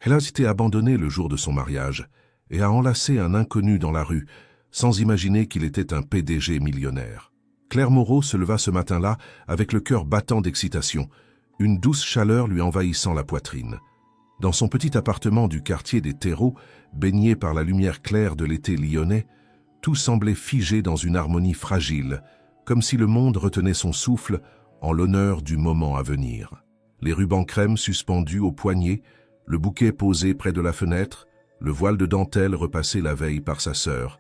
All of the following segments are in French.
Elle a été abandonnée le jour de son mariage et a enlacé un inconnu dans la rue, sans imaginer qu'il était un PDG millionnaire. Claire Moreau se leva ce matin-là avec le cœur battant d'excitation, une douce chaleur lui envahissant la poitrine. Dans son petit appartement du quartier des Terreaux, baigné par la lumière claire de l'été lyonnais, tout semblait figé dans une harmonie fragile, comme si le monde retenait son souffle en l'honneur du moment à venir. Les rubans crème suspendus au poignet, le bouquet posé près de la fenêtre, le voile de dentelle repassé la veille par sa sœur.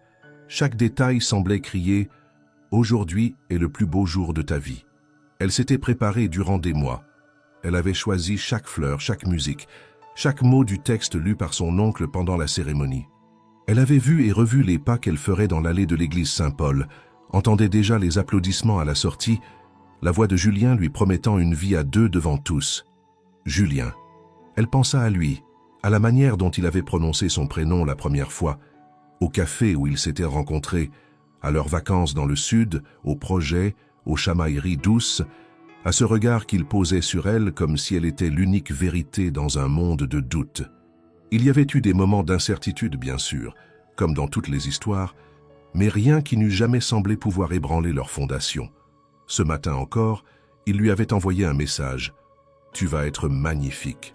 Chaque détail semblait crier « Aujourd'hui est le plus beau jour de ta vie ». Elle s'était préparée durant des mois. Elle avait choisi chaque fleur, chaque musique, chaque mot du texte lu par son oncle pendant la cérémonie. Elle avait vu et revu les pas qu'elle ferait dans l'allée de l'église Saint-Paul, entendait déjà les applaudissements à la sortie, la voix de Julien lui promettant une vie à deux devant tous. Julien. Elle pensa à lui, à la manière dont il avait prononcé son prénom la première fois, au café où ils s'étaient rencontrés, à leurs vacances dans le sud, au projet, aux chamailleries douces, à ce regard qu'il posait sur elle comme si elle était l'unique vérité dans un monde de doute. Il y avait eu des moments d'incertitude, bien sûr, comme dans toutes les histoires, mais rien qui n'eût jamais semblé pouvoir ébranler leur fondation. Ce matin encore, il lui avait envoyé un message. « Tu vas être magnifique.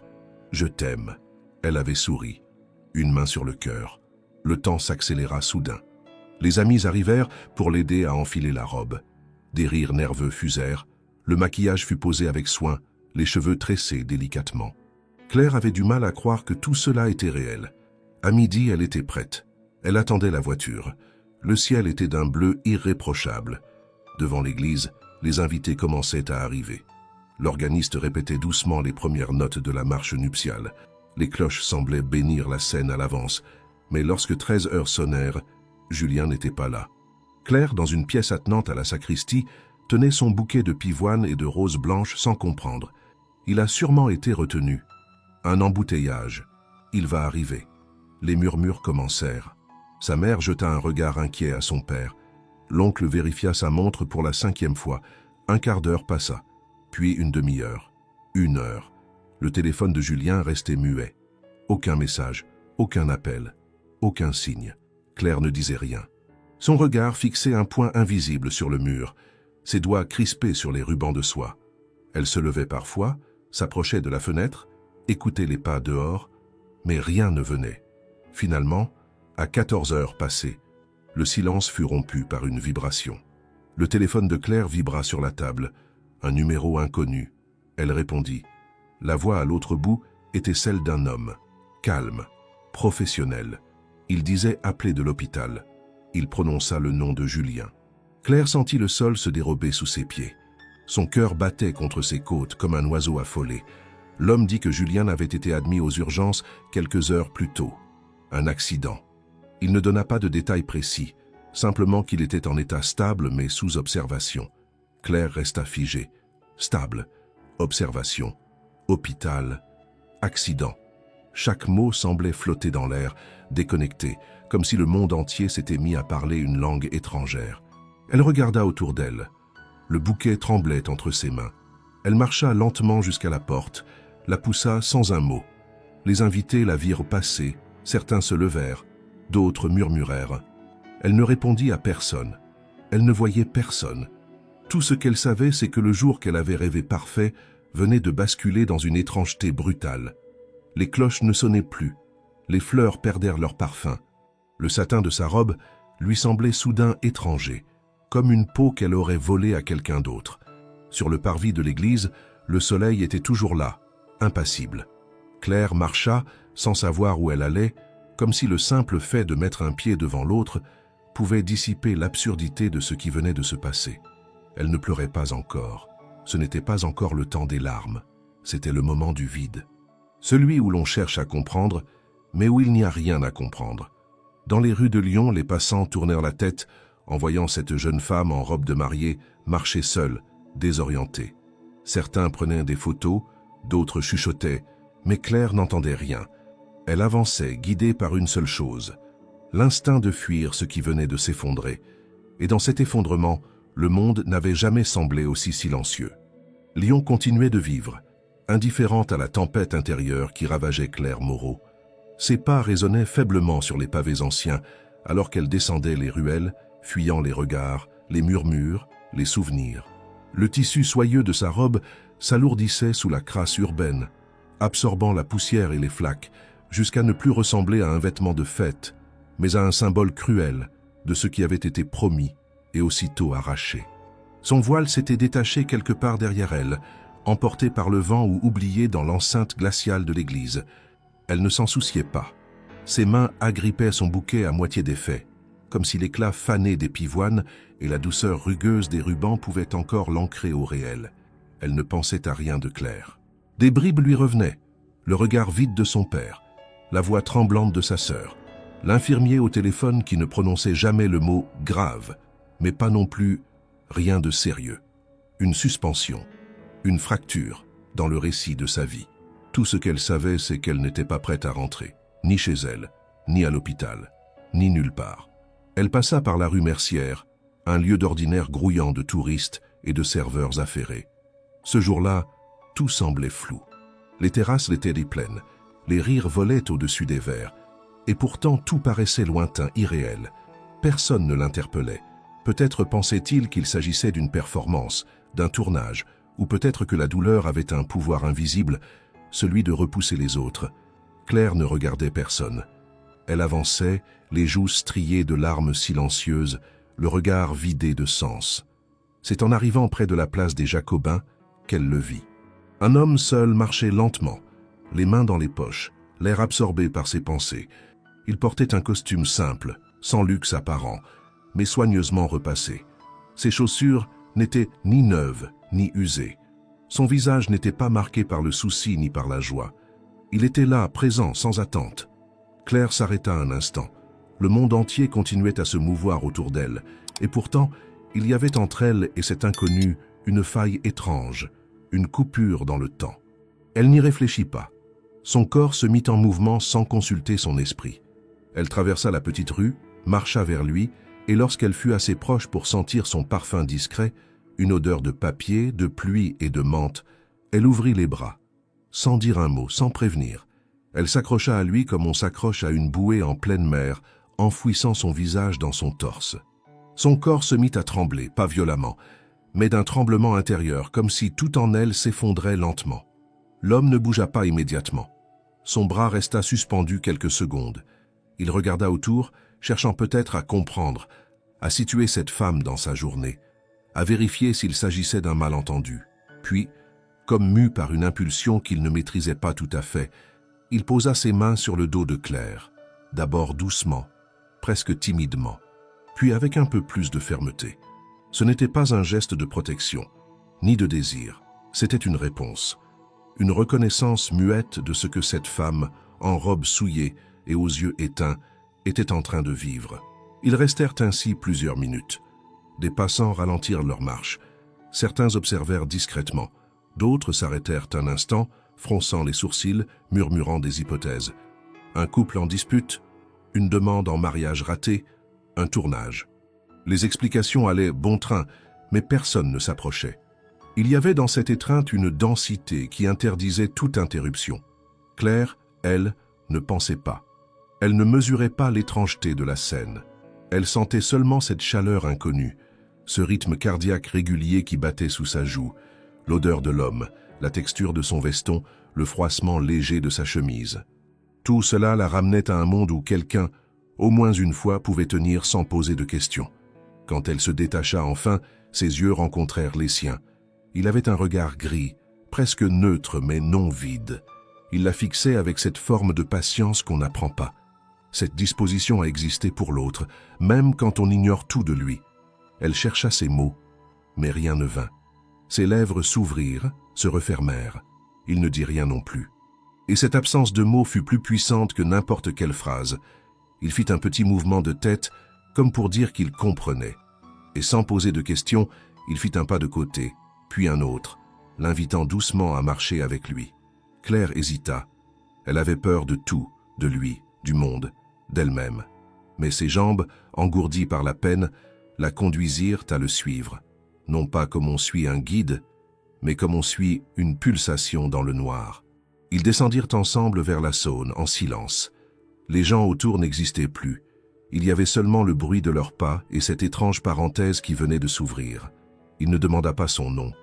Je t'aime. » Elle avait souri, une main sur le cœur. Le temps s'accéléra soudain. Les amis arrivèrent pour l'aider à enfiler la robe. Des rires nerveux fusèrent. Le maquillage fut posé avec soin, les cheveux tressés délicatement. Claire avait du mal à croire que tout cela était réel. À midi, elle était prête. Elle attendait la voiture. Le ciel était d'un bleu irréprochable. Devant l'église, les invités commençaient à arriver. L'organiste répétait doucement les premières notes de la marche nuptiale. Les cloches semblaient bénir la scène à l'avance, mais lorsque 13 heures sonnèrent, Julien n'était pas là. Claire, dans une pièce attenante à la sacristie, tenait son bouquet de pivoine et de roses blanches sans comprendre. Il a sûrement été retenu. Un embouteillage. Il va arriver. Les murmures commencèrent. Sa mère jeta un regard inquiet à son père. L'oncle vérifia sa montre pour la 5e fois. Un quart d'heure passa, puis une demi-heure, 1 heure. Le téléphone de Julien restait muet. Aucun message, aucun appel, aucun signe. Claire ne disait rien. Son regard fixait un point invisible sur le mur, ses doigts crispés sur les rubans de soie. Elle se levait parfois, s'approchait de la fenêtre, écoutait les pas dehors, mais rien ne venait. Finalement, à 14 heures passées, le silence fut rompu par une vibration. Le téléphone de Claire vibra sur la table, un numéro inconnu. Elle répondit. La voix à l'autre bout était celle d'un homme, calme, professionnel. Il disait appeler de l'hôpital. Il prononça le nom de Julien. Claire sentit le sol se dérober sous ses pieds. Son cœur battait contre ses côtes comme un oiseau affolé. L'homme dit que Julien avait été admis aux urgences quelques heures plus tôt. Un accident. Il ne donna pas de détails précis, simplement qu'il était en état stable mais sous observation. Claire resta figée. Stable, observation, hôpital, accident. Chaque mot semblait flotter dans l'air, déconnecté, comme si le monde entier s'était mis à parler une langue étrangère. Elle regarda autour d'elle. Le bouquet tremblait entre ses mains. Elle marcha lentement jusqu'à la porte, la poussa sans un mot. Les invités la virent passer, certains se levèrent, d'autres murmurèrent. Elle ne répondit à personne. Elle ne voyait personne. Tout ce qu'elle savait, c'est que le jour qu'elle avait rêvé parfait venait de basculer dans une étrangeté brutale. Les cloches ne sonnaient plus. Les fleurs perdèrent leur parfum. Le satin de sa robe lui semblait soudain étranger, comme une peau qu'elle aurait volée à quelqu'un d'autre. Sur le parvis de l'église, le soleil était toujours là, impassible. Claire marcha, sans savoir où elle allait, comme si le simple fait de mettre un pied devant l'autre pouvait dissiper l'absurdité de ce qui venait de se passer. Elle ne pleurait pas encore. Ce n'était pas encore le temps des larmes. C'était le moment du vide. Celui où l'on cherche à comprendre, mais où il n'y a rien à comprendre. Dans les rues de Lyon, les passants tournèrent la tête en voyant cette jeune femme en robe de mariée marcher seule, désorientée. Certains prenaient des photos, d'autres chuchotaient, mais Claire n'entendait rien. Elle avançait, guidée par une seule chose, l'instinct de fuir ce qui venait de s'effondrer. Et dans cet effondrement, le monde n'avait jamais semblé aussi silencieux. Lyon continuait de vivre. indifférente à la tempête intérieure qui ravageait Claire Moreau. Ses pas résonnaient faiblement sur les pavés anciens, alors qu'elle descendait les ruelles, fuyant les regards, les murmures, les souvenirs. Le tissu soyeux de sa robe s'alourdissait sous la crasse urbaine, absorbant la poussière et les flaques, jusqu'à ne plus ressembler à un vêtement de fête, mais à un symbole cruel de ce qui avait été promis et aussitôt arraché. Son voile s'était détaché quelque part derrière elle, emporté par le vent ou oublié dans l'enceinte glaciale de l'église. Elle ne s'en souciait pas. Ses mains agrippaient son bouquet à moitié défait, comme si l'éclat fané des pivoines et la douceur rugueuse des rubans pouvaient encore l'ancrer au réel. Elle ne pensait à rien de clair. Des bribes lui revenaient, le regard vide de son père, la voix tremblante de sa sœur, l'infirmier au téléphone qui ne prononçait jamais le mot « grave », mais pas non plus rien de sérieux. Une suspension, une fracture dans le récit de sa vie. Tout ce qu'elle savait, c'est qu'elle n'était pas prête à rentrer, ni chez elle, ni à l'hôpital, ni nulle part. Elle passa par la rue Mercière, un lieu d'ordinaire grouillant de touristes et de serveurs affairés. Ce jour-là, tout semblait flou. Les terrasses étaient pleines, les rires volaient au-dessus des verres, et pourtant tout paraissait lointain, irréel. Personne ne l'interpellait. Peut-être pensait-il qu'il s'agissait d'une performance, d'un tournage, ou peut-être que la douleur avait un pouvoir invisible, celui de repousser les autres. Claire ne regardait personne. Elle avançait, les joues striées de larmes silencieuses, le regard vidé de sens. C'est en arrivant près de la place des Jacobins qu'elle le vit. Un homme seul marchait lentement, les mains dans les poches, l'air absorbé par ses pensées. Il portait un costume simple, sans luxe apparent, mais soigneusement repassé. Ses chaussures n'étaient ni neuves, ni usées. Son visage n'était pas marqué par le souci ni par la joie. Il était là, présent, sans attente. Claire s'arrêta un instant. Le monde entier continuait à se mouvoir autour d'elle, et pourtant, il y avait entre elle et cet inconnu une faille étrange, une coupure dans le temps. Elle n'y réfléchit pas. Son corps se mit en mouvement sans consulter son esprit. Elle traversa la petite rue, marcha vers lui, et lorsqu'elle fut assez proche pour sentir son parfum discret, une odeur de papier, de pluie et de menthe, elle ouvrit les bras, sans dire un mot, sans prévenir. Elle s'accrocha à lui comme on s'accroche à une bouée en pleine mer, enfouissant son visage dans son torse. Son corps se mit à trembler, pas violemment, mais d'un tremblement intérieur, comme si tout en elle s'effondrait lentement. L'homme ne bougea pas immédiatement. Son bras resta suspendu quelques secondes. Il regarda autour, cherchant peut-être à comprendre, à situer cette femme dans sa journée, à vérifier s'il s'agissait d'un malentendu. Puis, comme mu par une impulsion qu'il ne maîtrisait pas tout à fait, il posa ses mains sur le dos de Claire, d'abord doucement, presque timidement, puis avec un peu plus de fermeté. Ce n'était pas un geste de protection, ni de désir, c'était une réponse, une reconnaissance muette de ce que cette femme, en robe souillée et aux yeux éteints, était en train de vivre. Ils restèrent ainsi plusieurs minutes. Des passants ralentirent leur marche. Certains observèrent discrètement. D'autres s'arrêtèrent un instant, fronçant les sourcils, murmurant des hypothèses. Un couple en dispute, une demande en mariage ratée, un tournage. Les explications allaient bon train, mais personne ne s'approchait. Il y avait dans cette étreinte une densité qui interdisait toute interruption. Claire, elle, ne pensait pas. Elle ne mesurait pas l'étrangeté de la scène. Elle sentait seulement cette chaleur inconnue, ce rythme cardiaque régulier qui battait sous sa joue, l'odeur de l'homme, la texture de son veston, le froissement léger de sa chemise. Tout cela la ramenait à un monde où quelqu'un, au moins une fois, pouvait tenir sans poser de questions. Quand elle se détacha enfin, ses yeux rencontrèrent les siens. Il avait un regard gris, presque neutre mais non vide. Il la fixait avec cette forme de patience qu'on n'apprend pas. Cette disposition à exister pour l'autre, même quand on ignore tout de lui. Elle chercha ses mots, mais rien ne vint. Ses lèvres s'ouvrirent, se refermèrent. Il ne dit rien non plus. Et cette absence de mots fut plus puissante que n'importe quelle phrase. Il fit un petit mouvement de tête, comme pour dire qu'il comprenait. Et sans poser de questions, il fit un pas de côté, puis un autre, l'invitant doucement à marcher avec lui. Claire hésita. Elle avait peur de tout, de lui, du monde, d'elle-même. Mais ses jambes, engourdies par la peine, la conduisirent à le suivre, non pas comme on suit un guide, mais comme on suit une pulsation dans le noir. Ils descendirent ensemble vers la Saône, en silence. Les gens autour n'existaient plus. Il y avait seulement le bruit de leurs pas et cette étrange parenthèse qui venait de s'ouvrir. Il ne demanda pas son nom.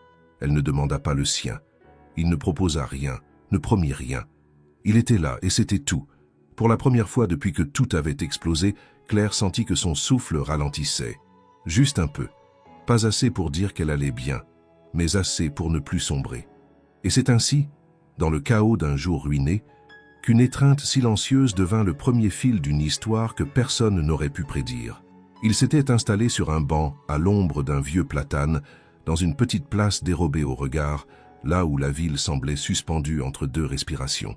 Elle ne demanda pas le sien. Il ne proposa rien, ne promit rien. Il était là et c'était tout. Pour la première fois depuis que tout avait explosé, Claire sentit que son souffle ralentissait. Juste un peu. Pas assez pour dire qu'elle allait bien, mais assez pour ne plus sombrer. Et c'est ainsi, dans le chaos d'un jour ruiné, qu'une étreinte silencieuse devint le premier fil d'une histoire que personne n'aurait pu prédire. Il s'était installé sur un banc, à l'ombre d'un vieux platane, dans une petite place dérobée au regard, là où la ville semblait suspendue entre deux respirations.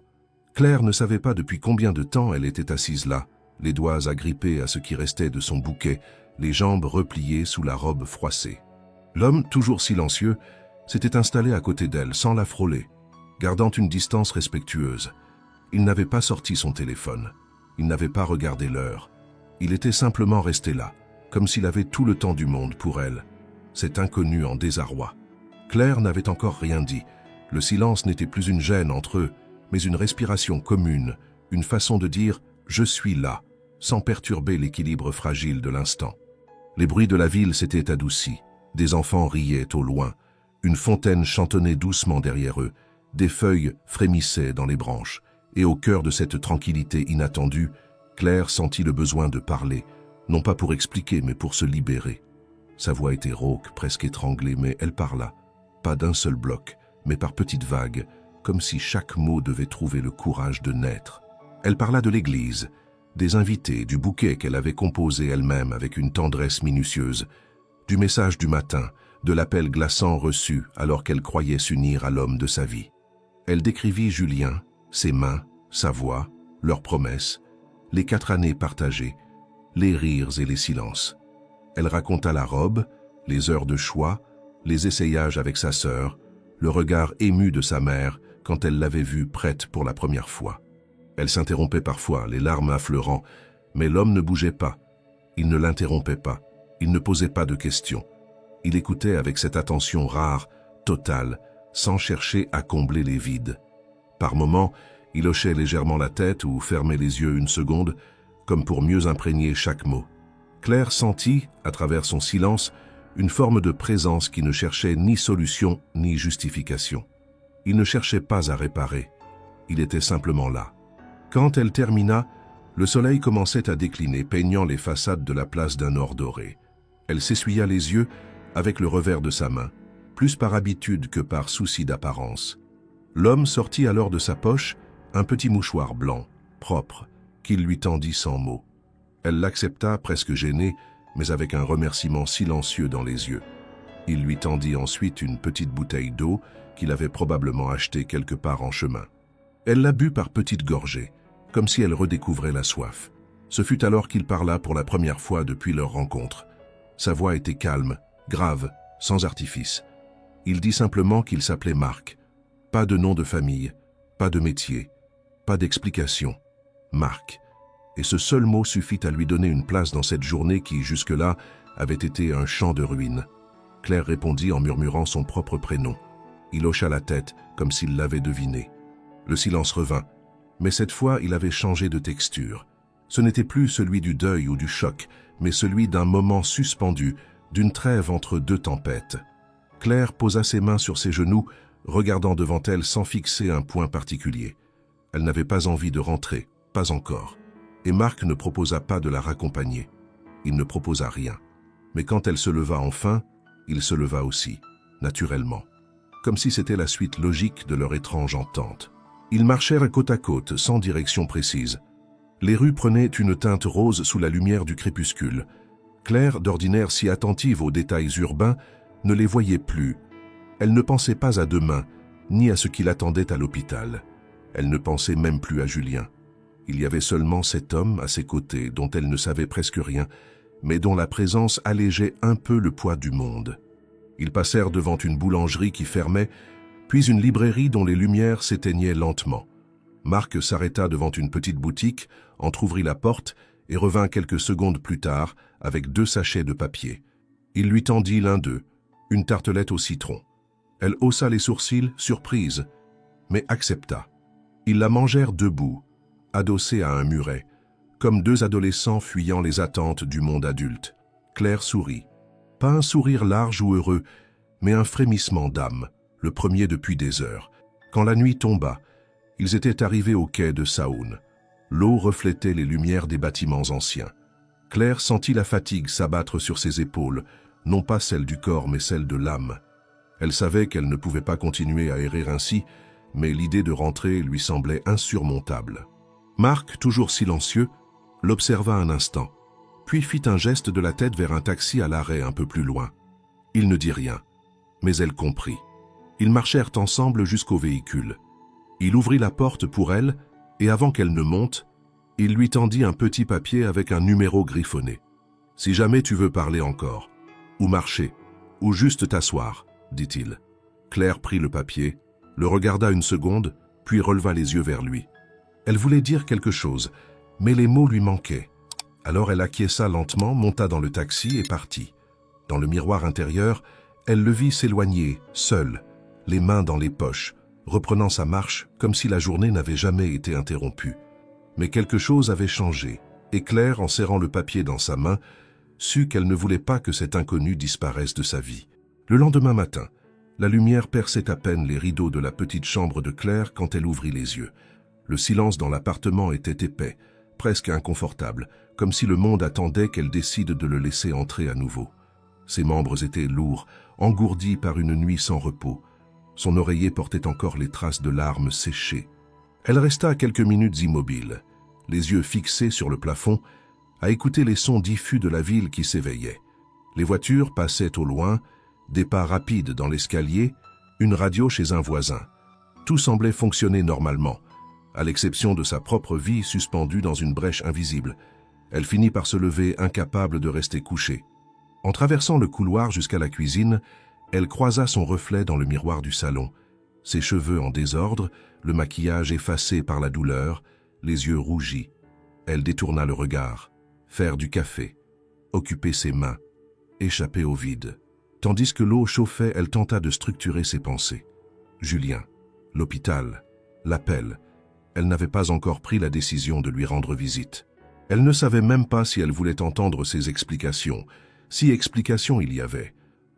Claire ne savait pas depuis combien de temps elle était assise là, les doigts agrippés à ce qui restait de son bouquet, les jambes repliées sous la robe froissée. L'homme, toujours silencieux, s'était installé à côté d'elle, sans la frôler, gardant une distance respectueuse. Il n'avait pas sorti son téléphone. Il n'avait pas regardé l'heure. Il était simplement resté là, comme s'il avait tout le temps du monde pour elle. Cet inconnu en désarroi. Claire n'avait encore rien dit. Le silence n'était plus une gêne entre eux, mais une respiration commune, une façon de dire « je suis là », sans perturber l'équilibre fragile de l'instant. Les bruits de la ville s'étaient adoucis. Des enfants riaient au loin. Une fontaine chantonnait doucement derrière eux. Des feuilles frémissaient dans les branches. Et au cœur de cette tranquillité inattendue, Claire sentit le besoin de parler, non pas pour expliquer, mais pour se libérer. Sa voix était rauque, presque étranglée, mais elle parla, pas d'un seul bloc, mais par petites vagues, comme si chaque mot devait trouver le courage de naître. Elle parla de l'église, des invités, du bouquet qu'elle avait composé elle-même avec une tendresse minutieuse, du message du matin, de l'appel glaçant reçu alors qu'elle croyait s'unir à l'homme de sa vie. Elle décrivit Julien, ses mains, sa voix, leurs promesses, les 4 années partagées, les rires et les silences. Elle raconta la robe, les heures de choix, les essayages avec sa sœur, le regard ému de sa mère quand elle l'avait vue prête pour la première fois. Elle s'interrompait parfois, les larmes affleurant, mais l'homme ne bougeait pas. Il ne l'interrompait pas, il ne posait pas de questions. Il écoutait avec cette attention rare, totale, sans chercher à combler les vides. Par moments, il hochait légèrement la tête ou fermait les yeux une seconde, comme pour mieux imprégner chaque mot. Claire sentit, à travers son silence, une forme de présence qui ne cherchait ni solution ni justification. Il ne cherchait pas à réparer. Il était simplement là. Quand elle termina, le soleil commençait à décliner, peignant les façades de la place d'un or doré. Elle s'essuya les yeux avec le revers de sa main, plus par habitude que par souci d'apparence. L'homme sortit alors de sa poche un petit mouchoir blanc, propre, qu'il lui tendit sans mots. Elle l'accepta presque gênée, mais avec un remerciement silencieux dans les yeux. Il lui tendit ensuite une petite bouteille d'eau qu'il avait probablement achetée quelque part en chemin. Elle la but par petites gorgées, comme si elle redécouvrait la soif. Ce fut alors qu'il parla pour la première fois depuis leur rencontre. Sa voix était calme, grave, sans artifice. Il dit simplement qu'il s'appelait Marc. Pas de nom de famille, pas de métier, pas d'explication. Marc. Et ce seul mot suffit à lui donner une place dans cette journée qui, jusque-là, avait été un champ de ruines. Claire répondit en murmurant son propre prénom. Il hocha la tête, comme s'il l'avait deviné. Le silence revint, mais cette fois il avait changé de texture. Ce n'était plus celui du deuil ou du choc, mais celui d'un moment suspendu, d'une trêve entre deux tempêtes. Claire posa ses mains sur ses genoux, regardant devant elle sans fixer un point particulier. Elle n'avait pas envie de rentrer, pas encore. Et Marc ne proposa pas de la raccompagner. Il ne proposa rien. Mais quand elle se leva enfin, il se leva aussi, naturellement, comme si c'était la suite logique de leur étrange entente. Ils marchèrent côte à côte, sans direction précise. Les rues prenaient une teinte rose sous la lumière du crépuscule. Claire, d'ordinaire si attentive aux détails urbains, ne les voyait plus. Elle ne pensait pas à demain, ni à ce qui l'attendait à l'hôpital. Elle ne pensait même plus à Julien. Il y avait seulement cet homme à ses côtés, dont elle ne savait presque rien, mais dont la présence allégeait un peu le poids du monde. Ils passèrent devant une boulangerie qui fermait, puis une librairie dont les lumières s'éteignaient lentement. Marc s'arrêta devant une petite boutique, entr'ouvrit la porte et revint quelques secondes plus tard avec 2 sachets de papier. Il lui tendit l'un d'eux, une tartelette au citron. Elle haussa les sourcils, surprise, mais accepta. Ils la mangèrent debout, adossés à un muret, comme deux adolescents fuyant les attentes du monde adulte. Claire sourit. Pas un sourire large ou heureux, mais un frémissement d'âme, le premier depuis des heures. Quand la nuit tomba, ils étaient arrivés au quai de Saoun. L'eau reflétait les lumières des bâtiments anciens. Claire sentit la fatigue s'abattre sur ses épaules, non pas celle du corps mais celle de l'âme. Elle savait qu'elle ne pouvait pas continuer à errer ainsi, mais l'idée de rentrer lui semblait insurmontable. Marc, toujours silencieux, l'observa un instant, puis fit un geste de la tête vers un taxi à l'arrêt un peu plus loin. Il ne dit rien, mais elle comprit. Ils marchèrent ensemble jusqu'au véhicule. Il ouvrit la porte pour elle, et avant qu'elle ne monte, il lui tendit un petit papier avec un numéro griffonné. « Si jamais tu veux parler encore, ou marcher, ou juste t'asseoir, » dit-il. Claire prit le papier, le regarda une seconde, puis releva les yeux vers lui. Elle voulait dire quelque chose, mais les mots lui manquaient. Alors elle acquiesça lentement, monta dans le taxi et partit. Dans le miroir intérieur, elle le vit s'éloigner, seul, les mains dans les poches, reprenant sa marche comme si la journée n'avait jamais été interrompue. Mais quelque chose avait changé, et Claire, en serrant le papier dans sa main, sut qu'elle ne voulait pas que cet inconnu disparaisse de sa vie. Le lendemain matin, la lumière perçait à peine les rideaux de la petite chambre de Claire quand elle ouvrit les yeux. Le silence dans l'appartement était épais, presque inconfortable, comme si le monde attendait qu'elle décide de le laisser entrer à nouveau. Ses membres étaient lourds, engourdis par une nuit sans repos. Son oreiller portait encore les traces de larmes séchées. Elle resta quelques minutes immobile, les yeux fixés sur le plafond, à écouter les sons diffus de la ville qui s'éveillait. Les voitures passaient au loin, des pas rapides dans l'escalier, une radio chez un voisin. Tout semblait fonctionner normalement, à l'exception de sa propre vie suspendue dans une brèche invisible. Elle finit par se lever, incapable de rester couchée. En traversant le couloir jusqu'à la cuisine, elle croisa son reflet dans le miroir du salon. Ses cheveux en désordre, le maquillage effacé par la douleur, les yeux rougis. Elle détourna le regard. Faire du café, occuper ses mains, échapper au vide. Tandis que l'eau chauffait, elle tenta de structurer ses pensées. Julien, l'hôpital, l'appel. Elle n'avait pas encore pris la décision de lui rendre visite. Elle ne savait même pas si elle voulait entendre ses explications, si explications il y avait.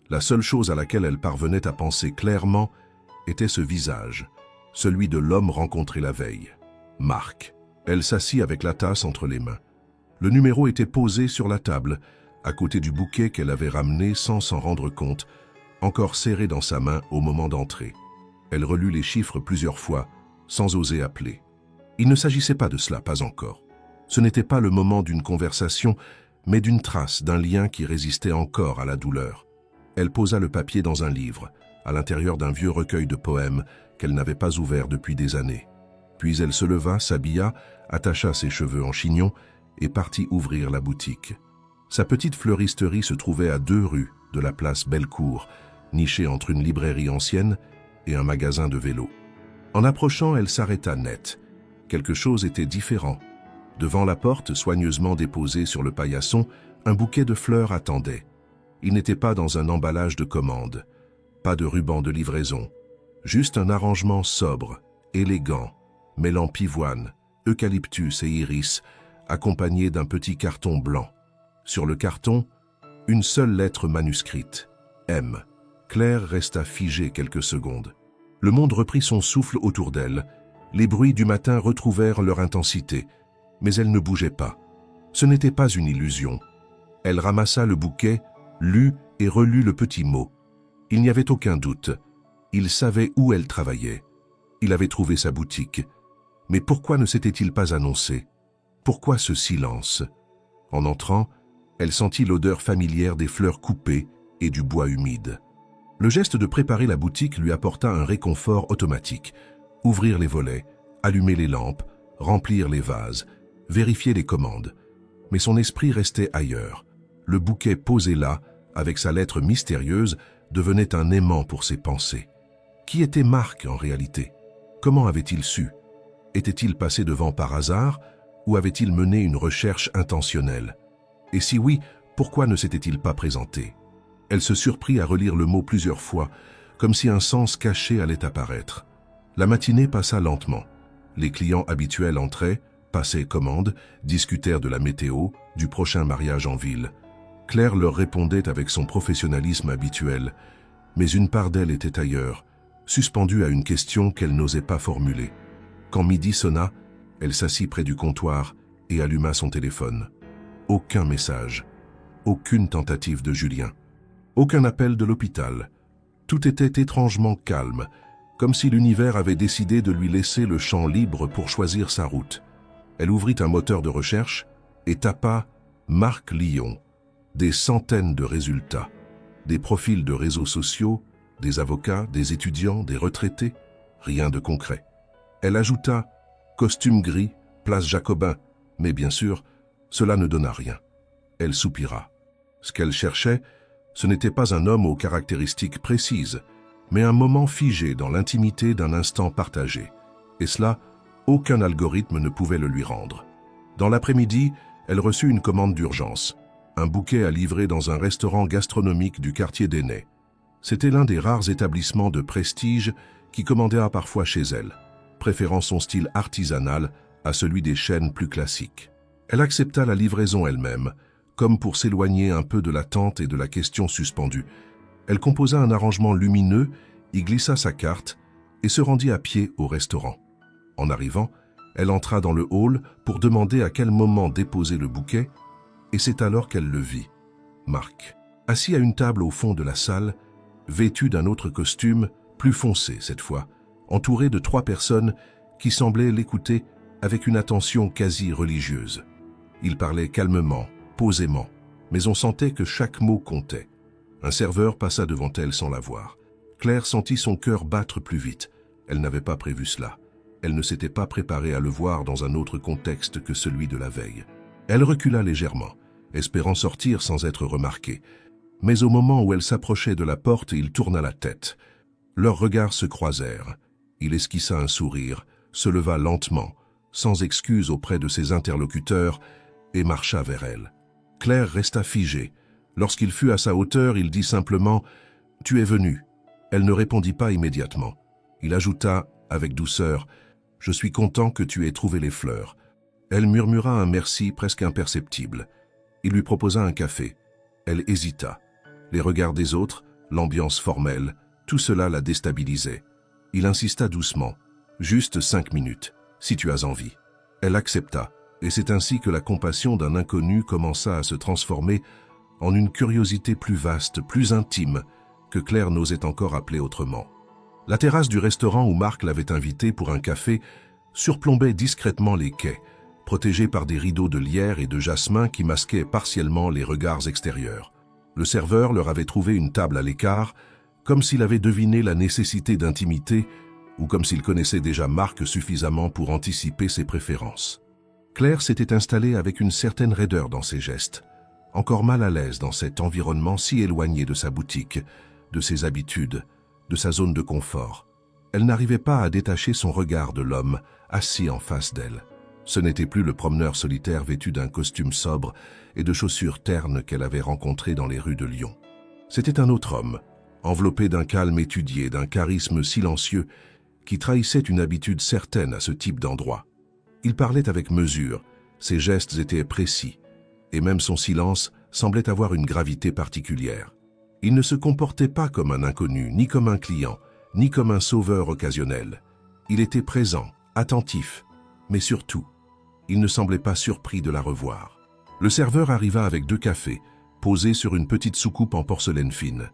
La seule chose à laquelle elle parvenait à penser clairement était ce visage, celui de l'homme rencontré la veille. Marc. Elle s'assit avec la tasse entre les mains. Le numéro était posé sur la table, à côté du bouquet qu'elle avait ramené sans s'en rendre compte, encore serré dans sa main au moment d'entrer. Elle relut les chiffres plusieurs fois, sans oser appeler. Il ne s'agissait pas de cela, pas encore. Ce n'était pas le moment d'une conversation, mais d'une trace, d'un lien qui résistait encore à la douleur. Elle posa le papier dans un livre, à l'intérieur d'un vieux recueil de poèmes qu'elle n'avait pas ouvert depuis des années. Puis elle se leva, s'habilla, attacha ses cheveux en chignon et partit ouvrir la boutique. Sa petite fleuristerie se trouvait à 2 rues de la place Bellecour, nichée entre une librairie ancienne et un magasin de vélos. En approchant, elle s'arrêta net. Quelque chose était différent. Devant la porte, soigneusement déposée sur le paillasson, un bouquet de fleurs attendait. Il n'était pas dans un emballage de commande, pas de ruban de livraison, juste un arrangement sobre, élégant, mêlant pivoine, eucalyptus et iris, accompagné d'un petit carton blanc. Sur le carton, une seule lettre manuscrite, M. Claire resta figée quelques secondes. Le monde reprit son souffle autour d'elle. Les bruits du matin retrouvèrent leur intensité, mais elle ne bougeait pas. Ce n'était pas une illusion. Elle ramassa le bouquet, lut et relut le petit mot. Il n'y avait aucun doute. Il savait où elle travaillait. Il avait trouvé sa boutique. Mais pourquoi ne s'était-il pas annoncé? Pourquoi ce silence? En entrant, elle sentit l'odeur familière des fleurs coupées et du bois humide. Le geste de préparer la boutique lui apporta un réconfort automatique. Ouvrir les volets, allumer les lampes, remplir les vases, vérifier les commandes. Mais son esprit restait ailleurs. Le bouquet posé là, avec sa lettre mystérieuse, devenait un aimant pour ses pensées. Qui était Marc en réalité? Comment avait-il su? Était-il passé devant par hasard ou avait-il mené une recherche intentionnelle? Et si oui, pourquoi ne s'était-il pas présenté? Elle se surprit à relire le mot plusieurs fois, comme si un sens caché allait apparaître. La matinée passa lentement. Les clients habituels entraient, passaient commande, discutèrent de la météo, du prochain mariage en ville. Claire leur répondait avec son professionnalisme habituel, mais une part d'elle était ailleurs, suspendue à une question qu'elle n'osait pas formuler. Quand midi sonna, elle s'assit près du comptoir et alluma son téléphone. Aucun message, aucune tentative de Julien, aucun appel de l'hôpital. Tout était étrangement calme, comme si l'univers avait décidé de lui laisser le champ libre pour choisir sa route. Elle ouvrit un moteur de recherche et tapa « Marc Lyon ». Des centaines de résultats, des profils de réseaux sociaux, des avocats, des étudiants, des retraités, rien de concret. Elle ajouta « Costume gris, place Jacobin », mais bien sûr, cela ne donna rien. Elle soupira. Ce qu'elle cherchait, ce n'était pas un homme aux caractéristiques précises, mais un moment figé dans l'intimité d'un instant partagé. Et cela, aucun algorithme ne pouvait le lui rendre. Dans l'après-midi, elle reçut une commande d'urgence. Un bouquet à livrer dans un restaurant gastronomique du quartier d'Ainay. C'était l'un des rares établissements de prestige qui commandait parfois chez elle, préférant son style artisanal à celui des chaînes plus classiques. Elle accepta la livraison elle-même, comme pour s'éloigner un peu de l'attente et de la question suspendue. Elle composa un arrangement lumineux, y glissa sa carte et se rendit à pied au restaurant. En arrivant, elle entra dans le hall pour demander à quel moment déposer le bouquet, et c'est alors qu'elle le vit. Marc, assis à une table au fond de la salle, vêtu d'un autre costume, plus foncé cette fois, entouré de 3 personnes qui semblaient l'écouter avec une attention quasi religieuse. Il parlait calmement, posément, mais on sentait que chaque mot comptait. Un serveur passa devant elle sans la voir. Claire sentit son cœur battre plus vite. Elle n'avait pas prévu cela. Elle ne s'était pas préparée à le voir dans un autre contexte que celui de la veille. Elle recula légèrement, espérant sortir sans être remarquée. Mais au moment où elle s'approchait de la porte, il tourna la tête. Leurs regards se croisèrent. Il esquissa un sourire, se leva lentement, sans excuse auprès de ses interlocuteurs, et marcha vers elle. Claire resta figée. Lorsqu'il fut à sa hauteur, il dit simplement « Tu es venue ». Elle ne répondit pas immédiatement. Il ajouta, avec douceur « Je suis content que tu aies trouvé les fleurs ». Elle murmura un merci presque imperceptible. Il lui proposa un café. Elle hésita. Les regards des autres, l'ambiance formelle, tout cela la déstabilisait. Il insista doucement. « Juste 5 minutes, si tu as envie ». Elle accepta, et c'est ainsi que la compassion d'un inconnu commença à se transformer en une curiosité plus vaste, plus intime, que Claire n'osait encore appeler autrement. La terrasse du restaurant où Marc l'avait invitée pour un café surplombait discrètement les quais, protégés par des rideaux de lierre et de jasmin qui masquaient partiellement les regards extérieurs. Le serveur leur avait trouvé une table à l'écart, comme s'il avait deviné la nécessité d'intimité ou comme s'il connaissait déjà Marc suffisamment pour anticiper ses préférences. Claire s'était installée avec une certaine raideur dans ses gestes, encore mal à l'aise dans cet environnement si éloigné de sa boutique, de ses habitudes, de sa zone de confort. Elle n'arrivait pas à détacher son regard de l'homme assis en face d'elle. Ce n'était plus le promeneur solitaire vêtu d'un costume sobre et de chaussures ternes qu'elle avait rencontré dans les rues de Lyon. C'était un autre homme, enveloppé d'un calme étudié, d'un charisme silencieux, qui trahissait une habitude certaine à ce type d'endroit. Il parlait avec mesure, ses gestes étaient précis, et même son silence semblait avoir une gravité particulière. Il ne se comportait pas comme un inconnu, ni comme un client, ni comme un sauveur occasionnel. Il était présent, attentif, mais surtout, il ne semblait pas surpris de la revoir. Le serveur arriva avec 2 cafés, posés sur une petite soucoupe en porcelaine fine.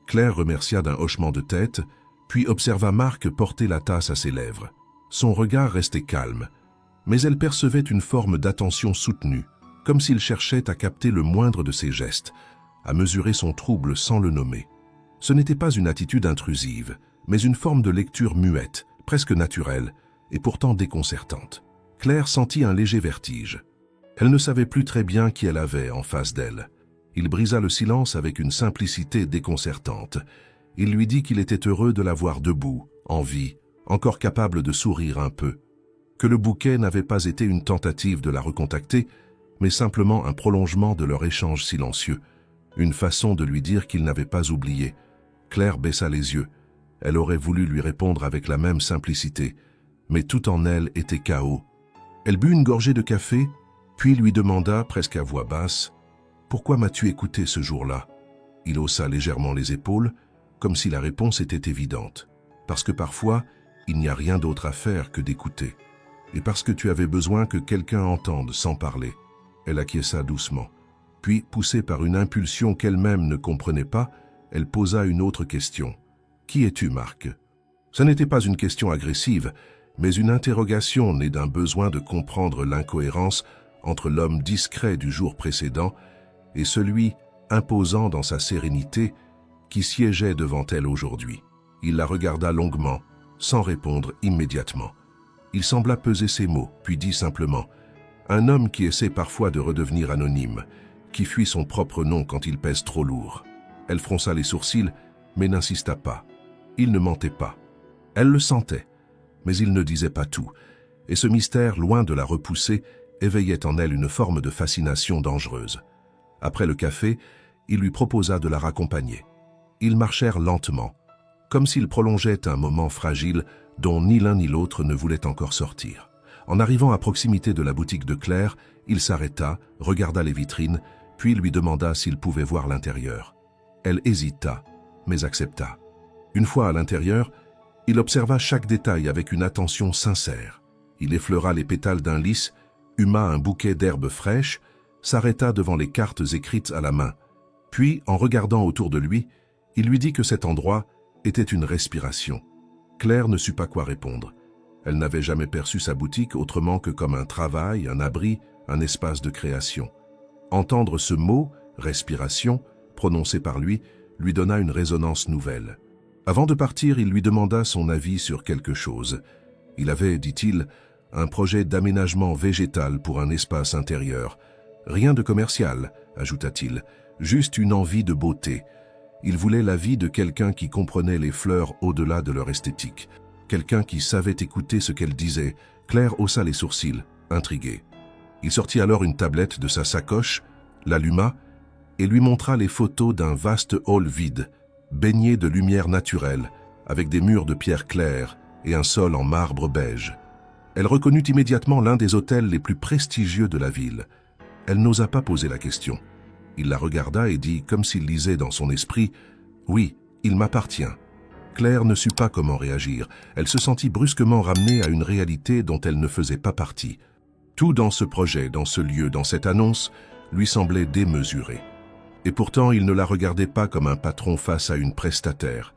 Claire remercia d'un hochement de tête, puis observa Marc porter la tasse à ses lèvres. Son regard restait calme, mais elle percevait une forme d'attention soutenue, comme s'il cherchait à capter le moindre de ses gestes, à mesurer son trouble sans le nommer. Ce n'était pas une attitude intrusive, mais une forme de lecture muette, presque naturelle, et pourtant déconcertante. Claire sentit un léger vertige. Elle ne savait plus très bien qui elle avait en face d'elle. Il brisa le silence avec une simplicité déconcertante. Il lui dit qu'il était heureux de la voir debout, en vie, encore capable de sourire un peu. Que le bouquet n'avait pas été une tentative de la recontacter, mais simplement un prolongement de leur échange silencieux, une façon de lui dire qu'il n'avait pas oublié. Claire baissa les yeux, Elle aurait voulu lui répondre avec la même simplicité, mais tout en elle était chaos. Elle but une gorgée de café, puis lui demanda, presque à voix basse, « Pourquoi m'as-tu écouté ce jour-là » Il haussa légèrement les épaules, comme si la réponse était évidente. « Parce que parfois, il n'y a rien d'autre à faire que d'écouter. Et parce que tu avais besoin que quelqu'un entende sans parler. » Elle acquiesça doucement. Puis, poussée par une impulsion qu'elle-même ne comprenait pas, elle posa une autre question. « Qui es-tu, Marc ?» Ce n'était pas une question agressive, mais une interrogation née d'un besoin de comprendre l'incohérence entre l'homme discret du jour précédent et celui imposant dans sa sérénité qui siégeait devant elle aujourd'hui. Il la regarda longuement, sans répondre immédiatement. Il sembla peser ses mots, puis dit simplement « Un homme qui essaie parfois de redevenir anonyme, qui fuit son propre nom quand il pèse trop lourd. » Elle fronça les sourcils, mais n'insista pas. Il ne mentait pas. Elle le sentait, mais il ne disait pas tout, et ce mystère, loin de la repousser, éveillait en elle une forme de fascination dangereuse. Après le café, il lui proposa de la raccompagner. Ils marchèrent lentement, comme s'ils prolongeaient un moment fragile dont ni l'un ni l'autre ne voulait encore sortir. En arrivant à proximité de la boutique de Claire, il s'arrêta, regarda les vitrines, puis lui demanda s'il pouvait voir l'intérieur. Elle hésita, mais accepta. Une fois à l'intérieur, il observa chaque détail avec une attention sincère. Il effleura les pétales d'un lys, huma un bouquet d'herbes fraîches, s'arrêta devant les cartes écrites à la main. Puis, en regardant autour de lui, il lui dit que cet endroit était une respiration. Claire ne sut pas quoi répondre. Elle n'avait jamais perçu sa boutique autrement que comme un travail, un abri, un espace de création. Entendre ce mot, respiration, prononcé par lui donna une résonance nouvelle. Avant de partir, il lui demanda son avis sur quelque chose. Il avait, dit-il, un projet d'aménagement végétal pour un espace intérieur. Rien de commercial, ajouta-t-il, juste une envie de beauté. Il voulait l'avis de quelqu'un qui comprenait les fleurs au-delà de leur esthétique. Quelqu'un qui savait écouter ce qu'elle disait. Claire haussa les sourcils, intriguée. Il sortit alors une tablette de sa sacoche, l'alluma et lui montra les photos d'un vaste hall vide, baigné de lumière naturelle, avec des murs de pierre claire et un sol en marbre beige. Elle reconnut immédiatement l'un des hôtels les plus prestigieux de la ville. Elle n'osa pas poser la question. Il la regarda et dit, comme s'il lisait dans son esprit, « Oui, il m'appartient. » Claire ne sut pas comment réagir. Elle se sentit brusquement ramenée à une réalité dont elle ne faisait pas partie. Tout dans ce projet, dans ce lieu, dans cette annonce, lui semblait démesuré. Et pourtant, il ne la regardait pas comme un patron face à une prestataire.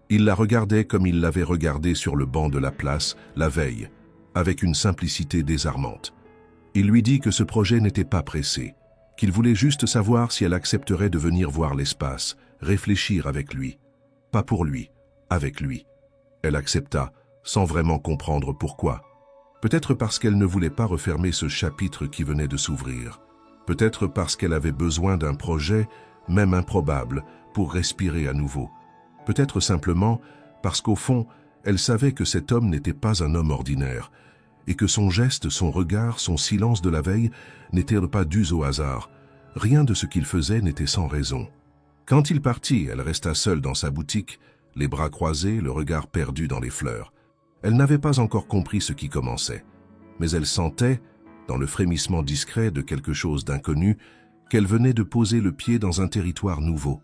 Il la regardait comme il l'avait regardée sur le banc de la place, la veille, avec une simplicité désarmante. Il lui dit que ce projet n'était pas pressé, qu'il voulait juste savoir si elle accepterait de venir voir l'espace, réfléchir avec lui. Pas pour lui, avec lui. Elle accepta, sans vraiment comprendre pourquoi. Peut-être parce qu'elle ne voulait pas refermer ce chapitre qui venait de s'ouvrir. Peut-être parce qu'elle avait besoin d'un projet, même improbable, pour respirer à nouveau. Peut-être simplement parce qu'au fond, elle savait que cet homme n'était pas un homme ordinaire, et que son geste, son regard, son silence de la veille n'étaient pas dus au hasard. Rien de ce qu'il faisait n'était sans raison. Quand il partit, elle resta seule dans sa boutique, les bras croisés, le regard perdu dans les fleurs. Elle n'avait pas encore compris ce qui commençait, mais elle sentait, dans le frémissement discret de quelque chose d'inconnu, qu'elle venait de poser le pied dans un territoire nouveau,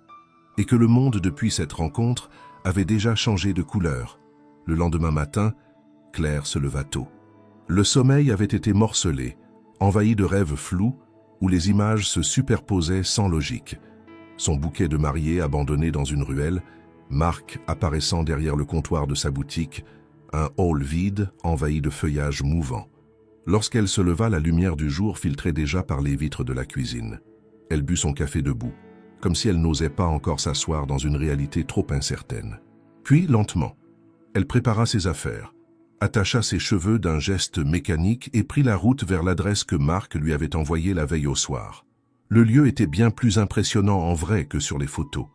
et que le monde depuis cette rencontre avait déjà changé de couleur. Le lendemain matin, Claire se leva tôt. Le sommeil avait été morcelé, envahi de rêves flous, où les images se superposaient sans logique. Son bouquet de mariée abandonné dans une ruelle, Marc apparaissant derrière le comptoir de sa boutique, un hall vide envahi de feuillages mouvants. Lorsqu'elle se leva, la lumière du jour filtrait déjà par les vitres de la cuisine. Elle but son café debout, comme si elle n'osait pas encore s'asseoir dans une réalité trop incertaine. Puis, lentement, elle prépara ses affaires, attacha ses cheveux d'un geste mécanique et prit la route vers l'adresse que Marc lui avait envoyée la veille au soir. Le lieu était bien plus impressionnant en vrai que sur les photos.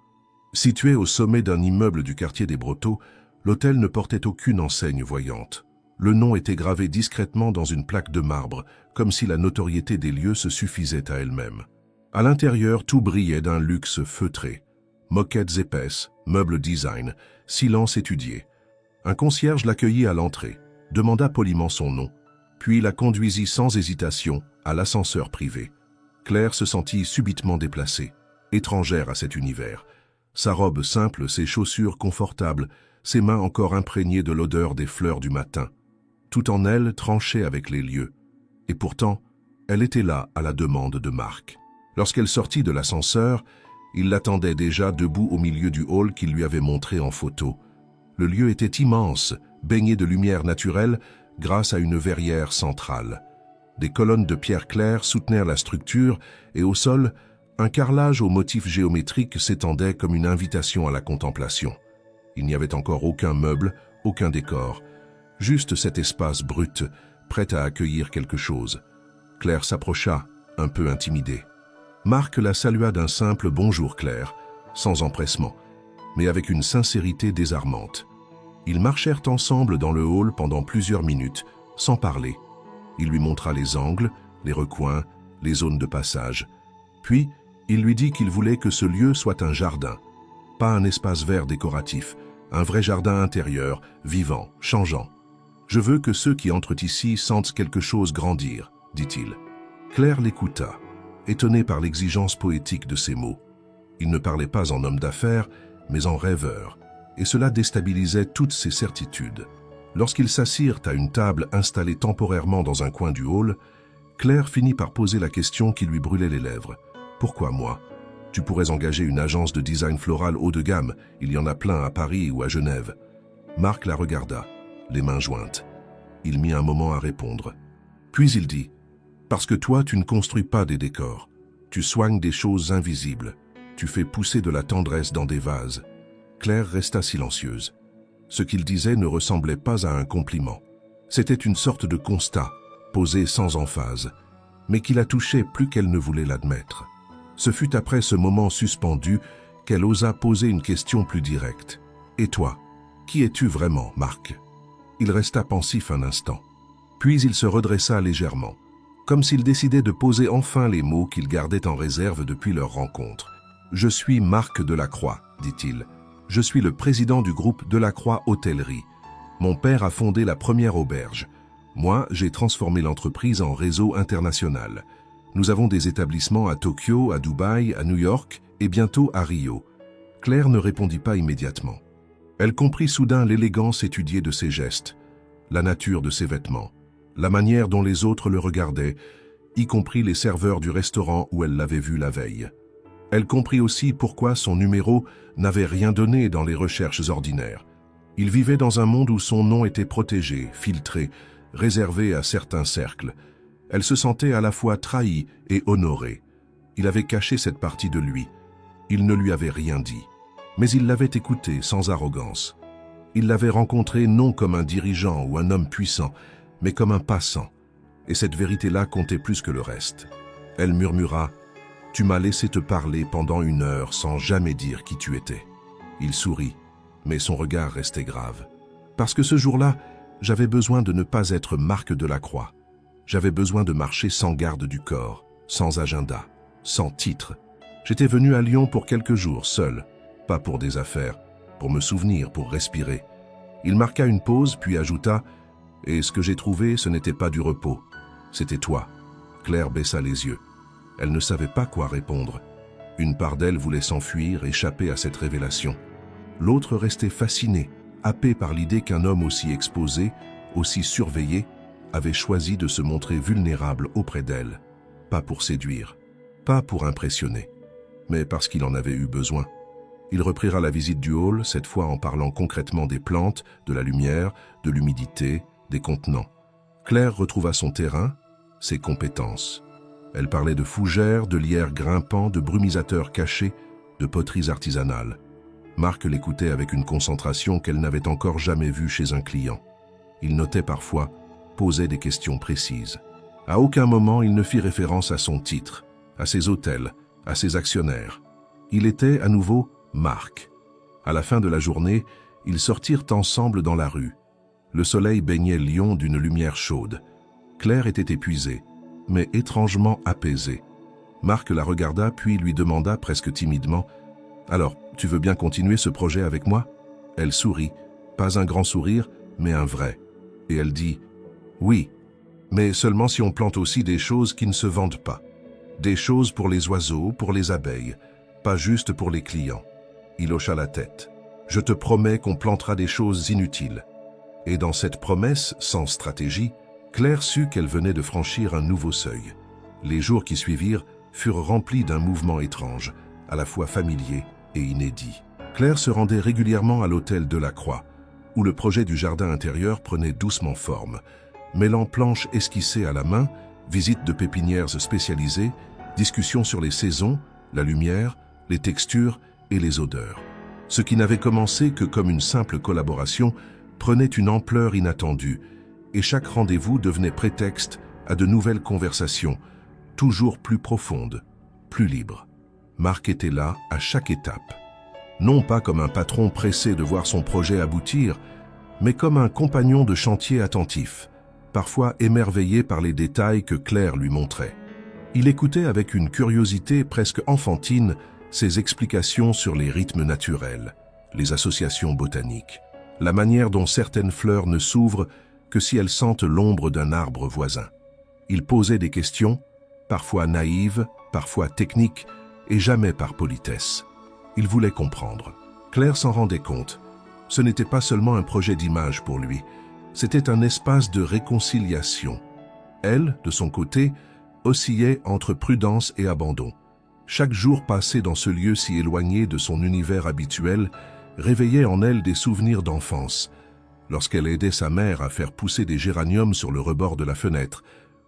Situé au sommet d'un immeuble du quartier des Brotteaux, l'hôtel ne portait aucune enseigne voyante. Le nom était gravé discrètement dans une plaque de marbre, comme si la notoriété des lieux se suffisait à elle-même. À l'intérieur, tout brillait d'un luxe feutré. Moquettes épaisses, meubles design, silence étudié. Un concierge l'accueillit à l'entrée, demanda poliment son nom, puis la conduisit sans hésitation à l'ascenseur privé. Claire se sentit subitement déplacée, étrangère à cet univers. Sa robe simple, ses chaussures confortables, ses mains encore imprégnées de l'odeur des fleurs du matin. Tout en elle tranchait avec les lieux. Et pourtant, elle était là à la demande de Marc. Lorsqu'elle sortit de l'ascenseur, il l'attendait déjà debout au milieu du hall qu'il lui avait montré en photo. Le lieu était immense, baigné de lumière naturelle grâce à une verrière centrale. Des colonnes de pierre claire soutenaient la structure et au sol, un carrelage aux motifs géométriques s'étendait comme une invitation à la contemplation. Il n'y avait encore aucun meuble, aucun décor. Juste cet espace brut, prêt à accueillir quelque chose. Claire s'approcha, un peu intimidée. Marc la salua d'un simple « Bonjour Claire », sans empressement, mais avec une sincérité désarmante. Ils marchèrent ensemble dans le hall pendant plusieurs minutes, sans parler. Il lui montra les angles, les recoins, les zones de passage. Puis, il lui dit qu'il voulait que ce lieu soit un jardin, pas un espace vert décoratif, un vrai jardin intérieur, vivant, changeant. « Je veux que ceux qui entrent ici sentent quelque chose grandir », dit-il. Claire l'écouta, étonnée par l'exigence poétique de ses mots. Il ne parlait pas en homme d'affaires, mais en rêveur, et cela déstabilisait toutes ses certitudes. Lorsqu'ils s'assirent à une table installée temporairement dans un coin du hall, Claire finit par poser la question qui lui brûlait les lèvres. « Pourquoi moi ? Tu pourrais engager une agence de design floral haut de gamme, il y en a plein à Paris ou à Genève. » Marc la regarda, les mains jointes. Il mit un moment à répondre. Puis il dit « Parce que toi, tu ne construis pas des décors. Tu soignes des choses invisibles. Tu fais pousser de la tendresse dans des vases. » Claire resta silencieuse. Ce qu'il disait ne ressemblait pas à un compliment. C'était une sorte de constat, posé sans emphase, mais qui la touchait plus qu'elle ne voulait l'admettre. Ce fut après ce moment suspendu qu'elle osa poser une question plus directe. « Et toi, qui es-tu vraiment, Marc ?» Il resta pensif un instant. Puis il se redressa légèrement, comme s'il décidait de poser enfin les mots qu'il gardait en réserve depuis leur rencontre. « Je suis Marc Delacroix, dit-il. Je suis le président du groupe Delacroix Hôtellerie. Mon père a fondé la première auberge. Moi, j'ai transformé l'entreprise en réseau international. Nous avons des établissements à Tokyo, à Dubaï, à New York et bientôt à Rio. » Claire ne répondit pas immédiatement. Elle comprit soudain l'élégance étudiée de ses gestes, la nature de ses vêtements, la manière dont les autres le regardaient, y compris les serveurs du restaurant où elle l'avait vu la veille. Elle comprit aussi pourquoi son numéro n'avait rien donné dans les recherches ordinaires. Il vivait dans un monde où son nom était protégé, filtré, réservé à certains cercles. Elle se sentait à la fois trahie et honorée. Il avait caché cette partie de lui. Il ne lui avait rien dit. Mais il l'avait écoutée sans arrogance. Il l'avait rencontrée non comme un dirigeant ou un homme puissant, mais comme un passant. Et cette vérité-là comptait plus que le reste. Elle murmura « Tu m'as laissé te parler pendant 1 heure sans jamais dire qui tu étais. » Il sourit, mais son regard restait grave. Parce que ce jour-là, j'avais besoin de ne pas être Marc Delacroix. J'avais besoin de marcher sans garde du corps, sans agenda, sans titre. J'étais venu à Lyon pour quelques jours, seul, pas pour des affaires, pour me souvenir, pour respirer. Il marqua une pause, puis ajouta « Et ce que j'ai trouvé, ce n'était pas du repos. C'était toi. » Claire baissa les yeux. Elle ne savait pas quoi répondre. Une part d'elle voulait s'enfuir, échapper à cette révélation. L'autre restait fascinée, happée par l'idée qu'un homme aussi exposé, aussi surveillé, avait choisi de se montrer vulnérable auprès d'elle. Pas pour séduire, pas pour impressionner, mais parce qu'il en avait eu besoin. Il reprirent la visite du hall, cette fois en parlant concrètement des plantes, de la lumière, de l'humidité, des contenants. Claire retrouva son terrain, ses compétences. Elle parlait de fougères, de lierres grimpants, de brumisateurs cachés, de poteries artisanales. Marc l'écoutait avec une concentration qu'elle n'avait encore jamais vue chez un client. Il notait parfois, posait des questions précises. À aucun moment il ne fit référence à son titre, à ses hôtels, à ses actionnaires. Il était à nouveau Marc. À la fin de la journée, ils sortirent ensemble dans la rue. Le soleil baignait Lyon d'une lumière chaude. Claire était épuisée, mais étrangement apaisée. Marc la regarda puis lui demanda presque timidement « Alors, tu veux bien continuer ce projet avec moi ?» Elle sourit, pas un grand sourire, mais un vrai. Et elle dit « Oui, mais seulement si on plante aussi des choses qui ne se vendent pas. Des choses pour les oiseaux, pour les abeilles, pas juste pour les clients. » Il hocha la tête. « Je te promets qu'on plantera des choses inutiles. » Et dans cette promesse, sans stratégie, Claire sut qu'elle venait de franchir un nouveau seuil. Les jours qui suivirent furent remplis d'un mouvement étrange, à la fois familier et inédit. Claire se rendait régulièrement à l'hôtel de la Croix, où le projet du jardin intérieur prenait doucement forme, mêlant planches esquissées à la main, visites de pépinières spécialisées, discussions sur les saisons, la lumière, les textures et les odeurs. Ce qui n'avait commencé que comme une simple collaboration prenait une ampleur inattendue, et chaque rendez-vous devenait prétexte à de nouvelles conversations, toujours plus profondes, plus libres. Marc était là à chaque étape. Non pas comme un patron pressé de voir son projet aboutir, mais comme un compagnon de chantier attentif, parfois émerveillé par les détails que Claire lui montrait. Il écoutait avec une curiosité presque enfantine ses explications sur les rythmes naturels, les associations botaniques, la manière dont certaines fleurs ne s'ouvrent que si elles sentent l'ombre d'un arbre voisin. Il posait des questions, parfois naïves, parfois techniques, et jamais par politesse. Il voulait comprendre. Claire s'en rendait compte. Ce n'était pas seulement un projet d'image pour lui, c'était un espace de réconciliation. Elle, de son côté, oscillait entre prudence et abandon. Chaque jour passé dans ce lieu si éloigné de son univers habituel réveillait en elle des souvenirs d'enfance, lorsqu'elle aidait sa mère à faire pousser des géraniums sur le rebord de la fenêtre,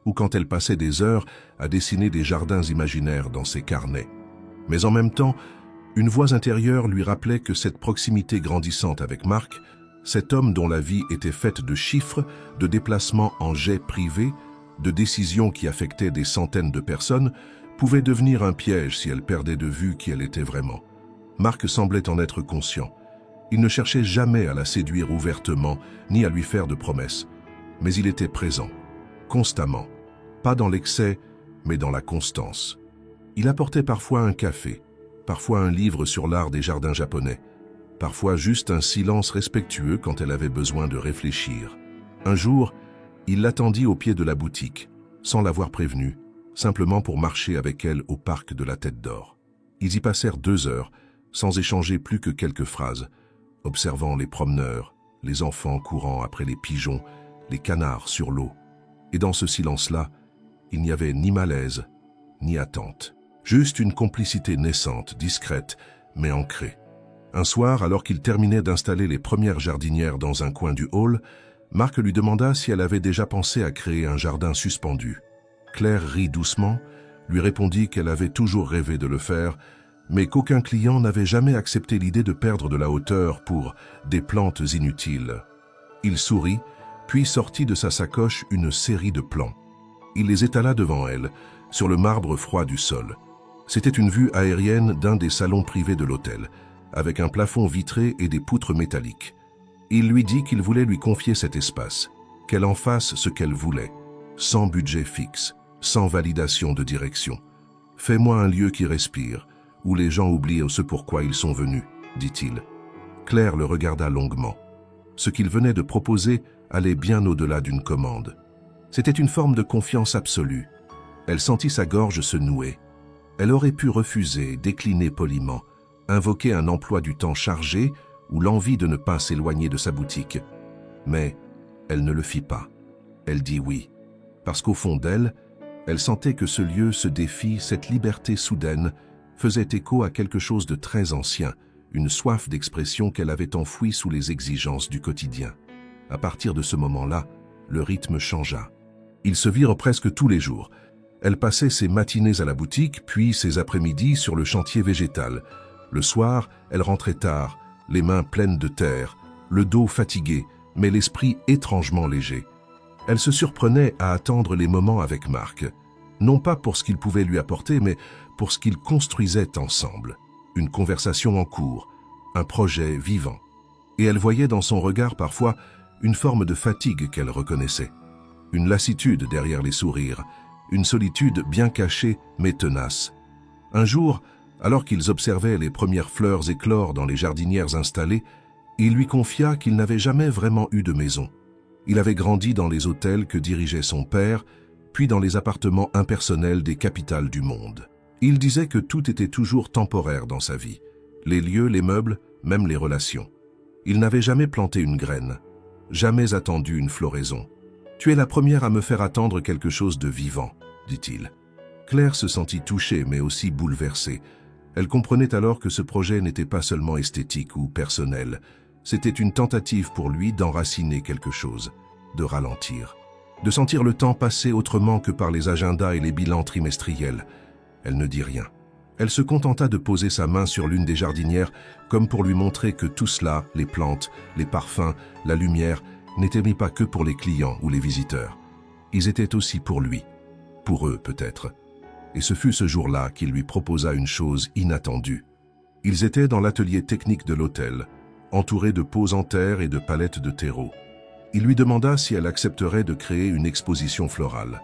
ou quand elle passait des heures à dessiner des jardins imaginaires dans ses carnets. Mais en même temps, une voix intérieure lui rappelait que cette proximité grandissante avec Marc, cet homme dont la vie était faite de chiffres, de déplacements en jets privés, de décisions qui affectaient des centaines de personnes, pouvait devenir un piège si elle perdait de vue qui elle était vraiment. Marc semblait en être conscient. Il ne cherchait jamais à la séduire ouvertement, ni à lui faire de promesses. Mais il était présent, constamment, pas dans l'excès, mais dans la constance. Il apportait parfois un café, parfois un livre sur l'art des jardins japonais, parfois juste un silence respectueux quand elle avait besoin de réfléchir. Un jour, il l'attendit au pied de la boutique, sans l'avoir prévenue, simplement pour marcher avec elle au parc de la Tête d'Or. Ils y passèrent 2 heures, sans échanger plus que quelques phrases, observant les promeneurs, les enfants courant après les pigeons, les canards sur l'eau. Et dans ce silence-là, il n'y avait ni malaise, ni attente. Juste une complicité naissante, discrète, mais ancrée. Un soir, alors qu'il terminait d'installer les premières jardinières dans un coin du hall, Marc lui demanda si elle avait déjà pensé à créer un jardin suspendu. Claire rit doucement, lui répondit qu'elle avait toujours rêvé de le faire, mais qu'aucun client n'avait jamais accepté l'idée de perdre de la hauteur pour des plantes inutiles. Il sourit, puis sortit de sa sacoche une série de plans. Il les étala devant elle, sur le marbre froid du sol. C'était une vue aérienne d'un des salons privés de l'hôtel, avec un plafond vitré et des poutres métalliques. Il lui dit qu'il voulait lui confier cet espace, qu'elle en fasse ce qu'elle voulait, sans budget fixe, sans validation de direction. « Fais-moi un lieu qui respire, où les gens oublient ce pourquoi ils sont venus, » dit-il. Claire le regarda longuement. Ce qu'il venait de proposer allait bien au-delà d'une commande. C'était une forme de confiance absolue. Elle sentit sa gorge se nouer. Elle aurait pu refuser, décliner poliment, invoquer un emploi du temps chargé ou l'envie de ne pas s'éloigner de sa boutique. Mais elle ne le fit pas. Elle dit oui, parce qu'au fond d'elle, elle sentait que ce lieu, ce défi, cette liberté soudaine, faisait écho à quelque chose de très ancien, une soif d'expression qu'elle avait enfouie sous les exigences du quotidien. À partir de ce moment-là, le rythme changea. Ils se virent presque tous les jours. Elle passait ses matinées à la boutique, puis ses après-midi sur le chantier végétal. Le soir, elle rentrait tard, les mains pleines de terre, le dos fatigué, mais l'esprit étrangement léger. Elle se surprenait à attendre les moments avec Marc, non pas pour ce qu'il pouvait lui apporter, mais pour ce qu'ils construisaient ensemble. Une conversation en cours, un projet vivant. Et elle voyait dans son regard parfois une forme de fatigue qu'elle reconnaissait. Une lassitude derrière les sourires, une solitude bien cachée mais tenace. Un jour, alors qu'ils observaient les premières fleurs éclore dans les jardinières installées, Il lui confia qu'il n'avait jamais vraiment eu de maison. Il avait grandi dans les hôtels que dirigeait son père, puis dans les appartements impersonnels des capitales du monde. Il disait que tout était toujours temporaire dans sa vie. Les lieux, les meubles, même les relations. Il n'avait jamais planté une graine, jamais attendu une floraison. « Tu es la première à me faire attendre quelque chose de vivant », dit-il. Claire se sentit touchée, mais aussi bouleversée. Elle comprenait alors que ce projet n'était pas seulement esthétique ou personnel. C'était une tentative pour lui d'enraciner quelque chose, de ralentir, de sentir le temps passer autrement que par les agendas et les bilans trimestriels. Elle ne dit rien. Elle se contenta de poser sa main sur l'une des jardinières, comme pour lui montrer que tout cela, les plantes, les parfums, la lumière, n'étaient mis pas que pour les clients ou les visiteurs. Ils étaient aussi pour lui, pour eux peut-être. Et ce fut ce jour-là qu'il lui proposa une chose inattendue. Ils étaient dans l'atelier technique de l'hôtel, entourés de pots en terre et de palettes de terreau. Il lui demanda si elle accepterait de créer une exposition florale,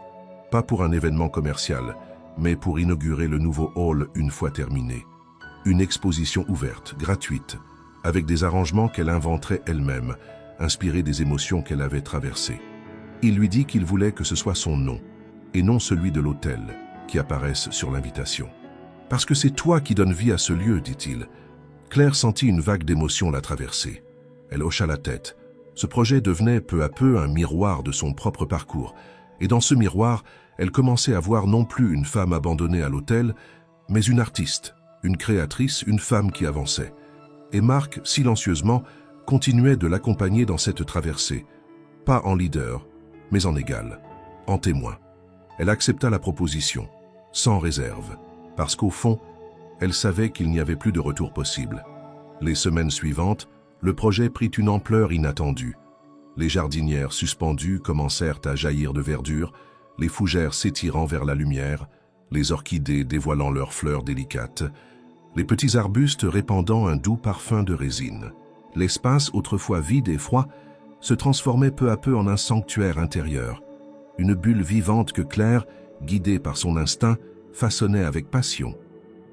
pas pour un événement commercial, mais pour inaugurer le nouveau hall une fois terminé. Une exposition ouverte, gratuite, avec des arrangements qu'elle inventerait elle-même, inspirés des émotions qu'elle avait traversées. Il lui dit qu'il voulait que ce soit son nom, et non celui de l'hôtel, qui apparaisse sur l'invitation. « Parce que c'est toi qui donnes vie à ce lieu, dit-il. » Claire sentit une vague d'émotion la traverser. Elle hocha la tête. Ce projet devenait peu à peu un miroir de son propre parcours, et dans ce miroir, elle commençait à voir non plus une femme abandonnée à l'hôtel, mais une artiste, une créatrice, une femme qui avançait. Et Marc, silencieusement, continuait de l'accompagner dans cette traversée, pas en leader, mais en égal, en témoin. Elle accepta la proposition, sans réserve, parce qu'au fond, elle savait qu'il n'y avait plus de retour possible. Les semaines suivantes, le projet prit une ampleur inattendue. Les jardinières suspendues commencèrent à jaillir de verdure, les fougères s'étirant vers la lumière, les orchidées dévoilant leurs fleurs délicates, les petits arbustes répandant un doux parfum de résine. L'espace, autrefois vide et froid, se transformait peu à peu en un sanctuaire intérieur, une bulle vivante que Claire, guidée par son instinct, façonnait avec passion.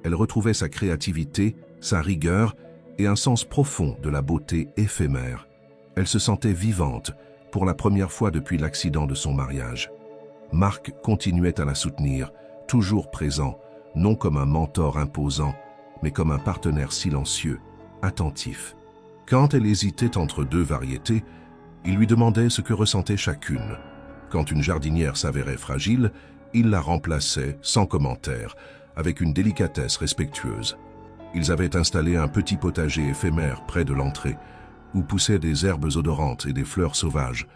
Elle retrouvait sa créativité, sa rigueur et un sens profond de la beauté éphémère. Elle se sentait vivante pour la première fois depuis l'accident de son mariage. Marc continuait à la soutenir, toujours présent, non comme un mentor imposant, mais comme un partenaire silencieux, attentif. Quand elle hésitait entre deux variétés, il lui demandait ce que ressentait chacune. Quand une jardinière s'avérait fragile, il la remplaçait sans commentaire, avec une délicatesse respectueuse. Ils avaient installé un petit potager éphémère près de l'entrée, où poussaient des herbes odorantes et des fleurs sauvages,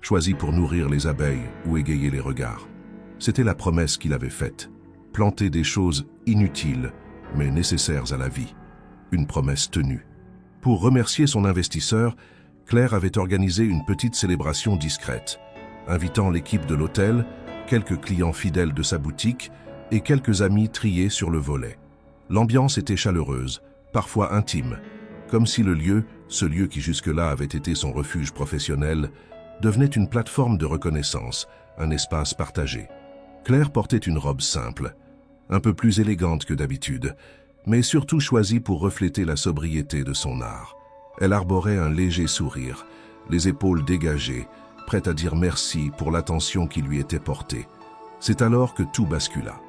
choisies pour nourrir les abeilles ou égayer les regards. C'était la promesse qu'il avait faite, planter des choses inutiles, mais nécessaires à la vie. Une promesse tenue. Pour remercier son investisseur, Claire avait organisé une petite célébration discrète, invitant l'équipe de l'hôtel, quelques clients fidèles de sa boutique et quelques amis triés sur le volet. L'ambiance était chaleureuse, parfois intime, comme si le lieu, ce lieu qui jusque-là avait été son refuge professionnel, devenait une plateforme de reconnaissance, un espace partagé. Claire portait une robe simple, un peu plus élégante que d'habitude, mais surtout choisie pour refléter la sobriété de son art. Elle arborait un léger sourire, les épaules dégagées, prête à dire merci pour l'attention qui lui était portée. C'est alors que tout bascula.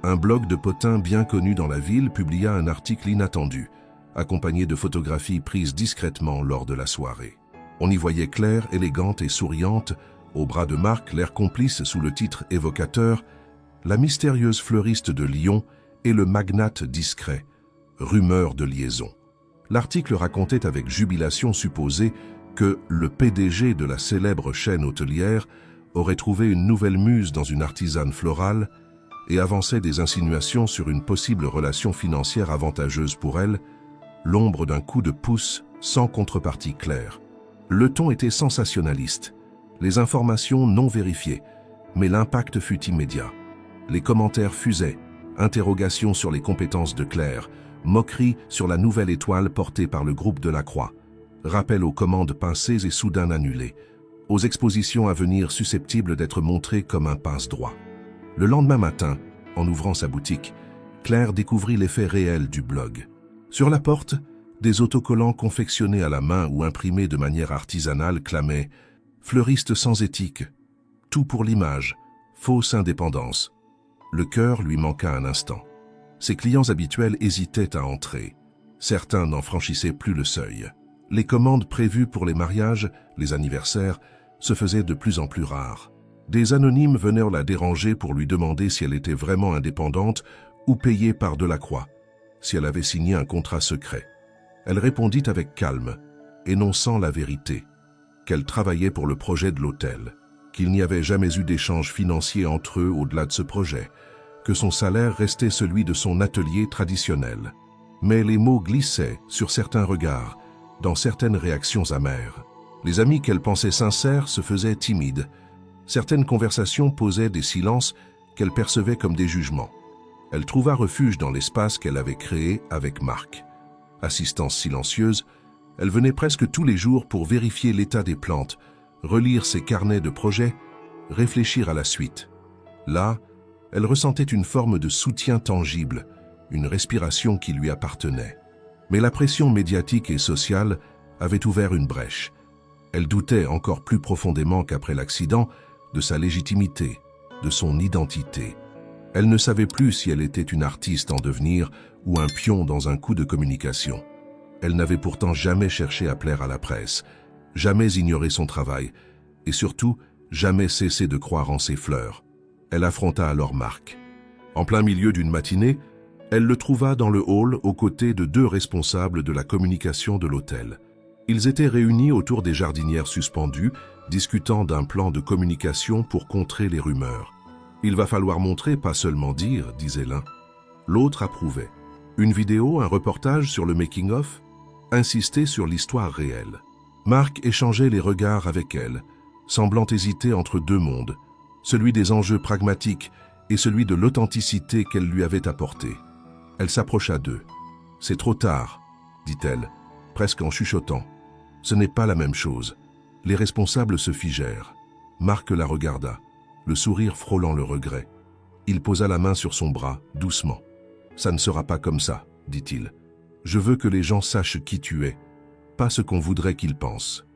Un blog de potins bien connu dans la ville publia un article inattendu, accompagné de photographies prises discrètement lors de la soirée. On y voyait Claire, élégante et souriante, au bras de Marc, l'air complice sous le titre évocateur « La mystérieuse fleuriste de Lyon et le magnate discret, rumeur de liaison ». L'article racontait avec jubilation supposée que le PDG de la célèbre chaîne hôtelière aurait trouvé une nouvelle muse dans une artisane florale et avançait des insinuations sur une possible relation financière avantageuse pour elle, l'ombre d'un coup de pouce sans contrepartie claire. Le ton était sensationnaliste, les informations non vérifiées, mais l'impact fut immédiat. Les commentaires fusaient, interrogations sur les compétences de Claire, moqueries sur la nouvelle étoile portée par le groupe de la Croix, rappel aux commandes pincées et soudain annulées, aux expositions à venir susceptibles d'être montrées comme un pince-droit. Le lendemain matin, en ouvrant sa boutique, Claire découvrit l'effet réel du blog. Sur la porte, Des autocollants confectionnés à la main ou imprimés de manière artisanale clamaient « Fleuriste sans éthique »,« Tout pour l'image »,« Fausse indépendance ». Le cœur lui manqua un instant. Ses clients habituels hésitaient à entrer. Certains n'en franchissaient plus le seuil. Les commandes prévues pour les mariages, les anniversaires, se faisaient de plus en plus rares. Des anonymes venaient la déranger pour lui demander si elle était vraiment indépendante ou payée par Delacroix, si elle avait signé un contrat secret. Elle répondit avec calme, énonçant la vérité, qu'elle travaillait pour le projet de l'hôtel, qu'il n'y avait jamais eu d'échange financier entre eux au-delà de ce projet, que son salaire restait celui de son atelier traditionnel. Mais les mots glissaient sur certains regards, dans certaines réactions amères. Les amis qu'elle pensait sincères se faisaient timides. Certaines conversations posaient des silences qu'elle percevait comme des jugements. Elle trouva refuge dans l'espace qu'elle avait créé avec Marc. Assistance silencieuse, elle venait presque tous les jours pour vérifier l'état des plantes, relire ses carnets de projets, réfléchir à la suite. Là, elle ressentait une forme de soutien tangible, une respiration qui lui appartenait. Mais la pression médiatique et sociale avait ouvert une brèche. Elle doutait encore plus profondément qu'après l'accident de sa légitimité, de son identité. Elle ne savait plus si elle était une artiste en devenir ou un pion dans un coup de communication. Elle n'avait pourtant jamais cherché à plaire à la presse, jamais ignoré son travail et surtout jamais cessé de croire en ses fleurs. Elle affronta alors Marc. En plein milieu d'une matinée, elle le trouva dans le hall aux côtés de 2 responsables de la communication de l'hôtel. Ils étaient réunis autour des jardinières suspendues, discutant d'un plan de communication pour contrer les rumeurs. « Il va falloir montrer, pas seulement dire », disait l'un. L'autre approuvait. Une vidéo, un reportage sur le making-of, insistait sur l'histoire réelle. Marc échangeait les regards avec elle, semblant hésiter entre 2 mondes, celui des enjeux pragmatiques et celui de l'authenticité qu'elle lui avait apportée. Elle s'approcha d'eux. « C'est trop tard », dit-elle, presque en chuchotant. « Ce n'est pas la même chose. » Les responsables se figèrent. Marc la regarda, le sourire frôlant le regret. Il posa la main sur son bras, doucement. « Ça ne sera pas comme ça, » dit-il. « Je veux que les gens sachent qui tu es, pas ce qu'on voudrait qu'ils pensent. »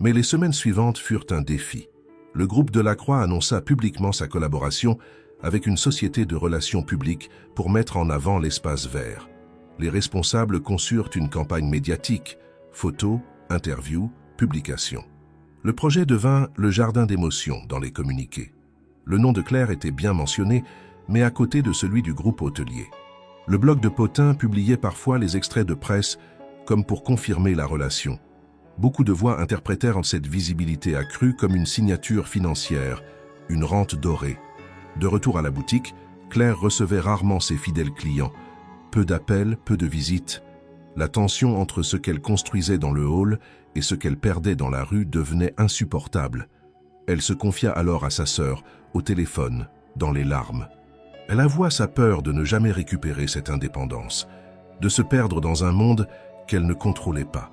Mais les semaines suivantes furent un défi. Le groupe Delacroix annonça publiquement sa collaboration avec une société de relations publiques pour mettre en avant l'espace vert. Les responsables conçurent une campagne médiatique, photos, interviews, publications. Le projet devint le jardin d'émotions dans les communiqués. Le nom de Claire était bien mentionné, mais à côté de celui du groupe hôtelier. Le blog de Potin publiait parfois les extraits de presse comme pour confirmer la relation. Beaucoup de voix interprétèrent cette visibilité accrue comme une signature financière, une rente dorée. De retour à la boutique, Claire recevait rarement ses fidèles clients. Peu d'appels, peu de visites. La tension entre ce qu'elle construisait dans le hall et ce qu'elle perdait dans la rue devenait insupportable. Elle se confia alors à sa sœur, au téléphone, dans les larmes. Elle avoua sa peur de ne jamais récupérer cette indépendance, de se perdre dans un monde qu'elle ne contrôlait pas.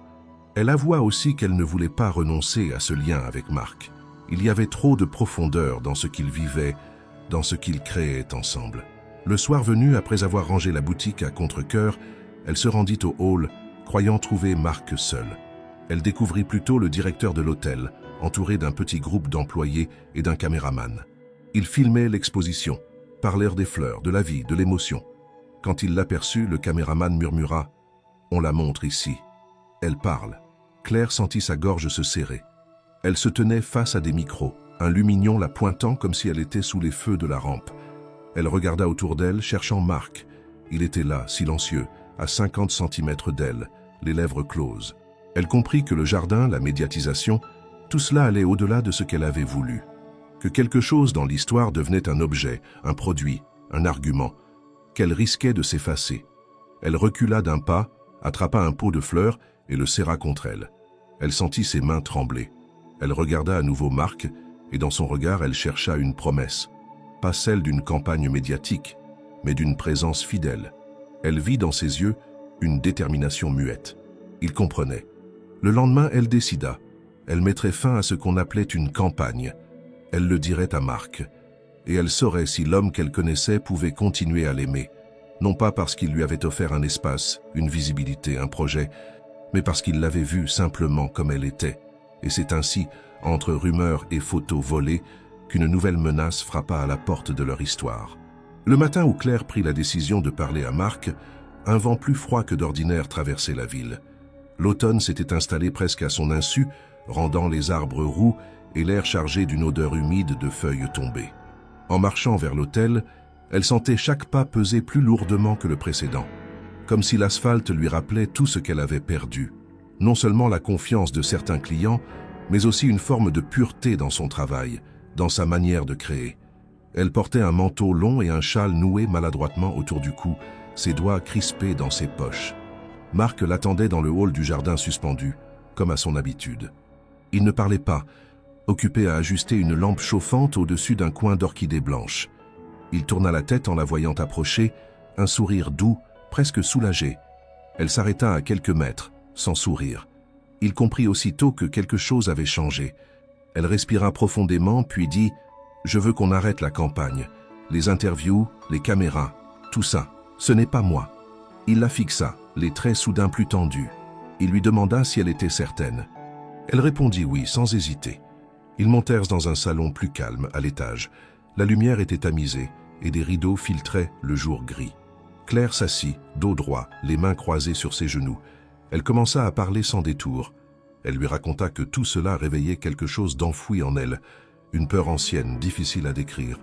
Elle avoua aussi qu'elle ne voulait pas renoncer à ce lien avec Marc. Il y avait trop de profondeur dans ce qu'ils vivaient, dans ce qu'ils créaient ensemble. Le soir venu, après avoir rangé la boutique à contre-cœur, elle se rendit au hall, croyant trouver Marc seul. Elle découvrit plutôt le directeur de l'hôtel, entouré d'un petit groupe d'employés et d'un caméraman. Ils filmaient l'exposition, parlèrent des fleurs, de la vie, de l'émotion. Quand il l'aperçut, le caméraman murmura « On la montre ici ». Elle parle. Claire sentit sa gorge se serrer. Elle se tenait face à des micros, un lumignon la pointant comme si elle était sous les feux de la rampe. Elle regarda autour d'elle, cherchant Marc. Il était là, silencieux, à 50 centimètres d'elle, les lèvres closes. Elle comprit que le jardin, la médiatisation, tout cela allait au-delà de ce qu'elle avait voulu. Que quelque chose dans l'histoire devenait un objet, un produit, un argument, qu'elle risquait de s'effacer. Elle recula d'un pas, attrapa un pot de fleurs et le serra contre elle. Elle sentit ses mains trembler. Elle regarda à nouveau Marc et dans son regard elle chercha une promesse. Pas celle d'une campagne médiatique, mais d'une présence fidèle. Elle vit dans ses yeux une détermination muette. Il comprenait. Le lendemain, elle décida. Elle mettrait fin à ce qu'on appelait une campagne. Elle le dirait à Marc. Et elle saurait si l'homme qu'elle connaissait pouvait continuer à l'aimer, non pas parce qu'il lui avait offert un espace, une visibilité, un projet, mais parce qu'il l'avait vue simplement comme elle était. Et c'est ainsi, entre rumeurs et photos volées, qu'une nouvelle menace frappa à la porte de leur histoire. Le matin où Claire prit la décision de parler à Marc, un vent plus froid que d'ordinaire traversait la ville. L'automne s'était installé presque à son insu, rendant les arbres roux et l'air chargé d'une odeur humide de feuilles tombées. En marchant vers l'hôtel, elle sentait chaque pas peser plus lourdement que le précédent, comme si l'asphalte lui rappelait tout ce qu'elle avait perdu. Non seulement la confiance de certains clients, mais aussi une forme de pureté dans son travail, dans sa manière de créer. Elle portait un manteau long et un châle noué maladroitement autour du cou, ses doigts crispés dans ses poches. Marc l'attendait dans le hall du jardin suspendu, comme à son habitude. Il ne parlait pas, occupé à ajuster une lampe chauffante au-dessus d'un coin d'orchidée blanche. Il tourna la tête en la voyant approcher, un sourire doux, presque soulagé. Elle s'arrêta à quelques mètres, sans sourire. Il comprit aussitôt que quelque chose avait changé. Elle respira profondément, puis dit « Je veux qu'on arrête la campagne. Les interviews, les caméras, tout ça, ce n'est pas moi. » Il la fixa, les traits soudain plus tendus. Il lui demanda si elle était certaine. Elle répondit oui, sans hésiter. Ils montèrent dans un salon plus calme, à l'étage. La lumière était tamisée et des rideaux filtraient le jour gris. Claire s'assit, dos droit, les mains croisées sur ses genoux. Elle commença à parler sans détour. Elle lui raconta que tout cela réveillait quelque chose d'enfoui en elle, une peur ancienne, difficile à décrire.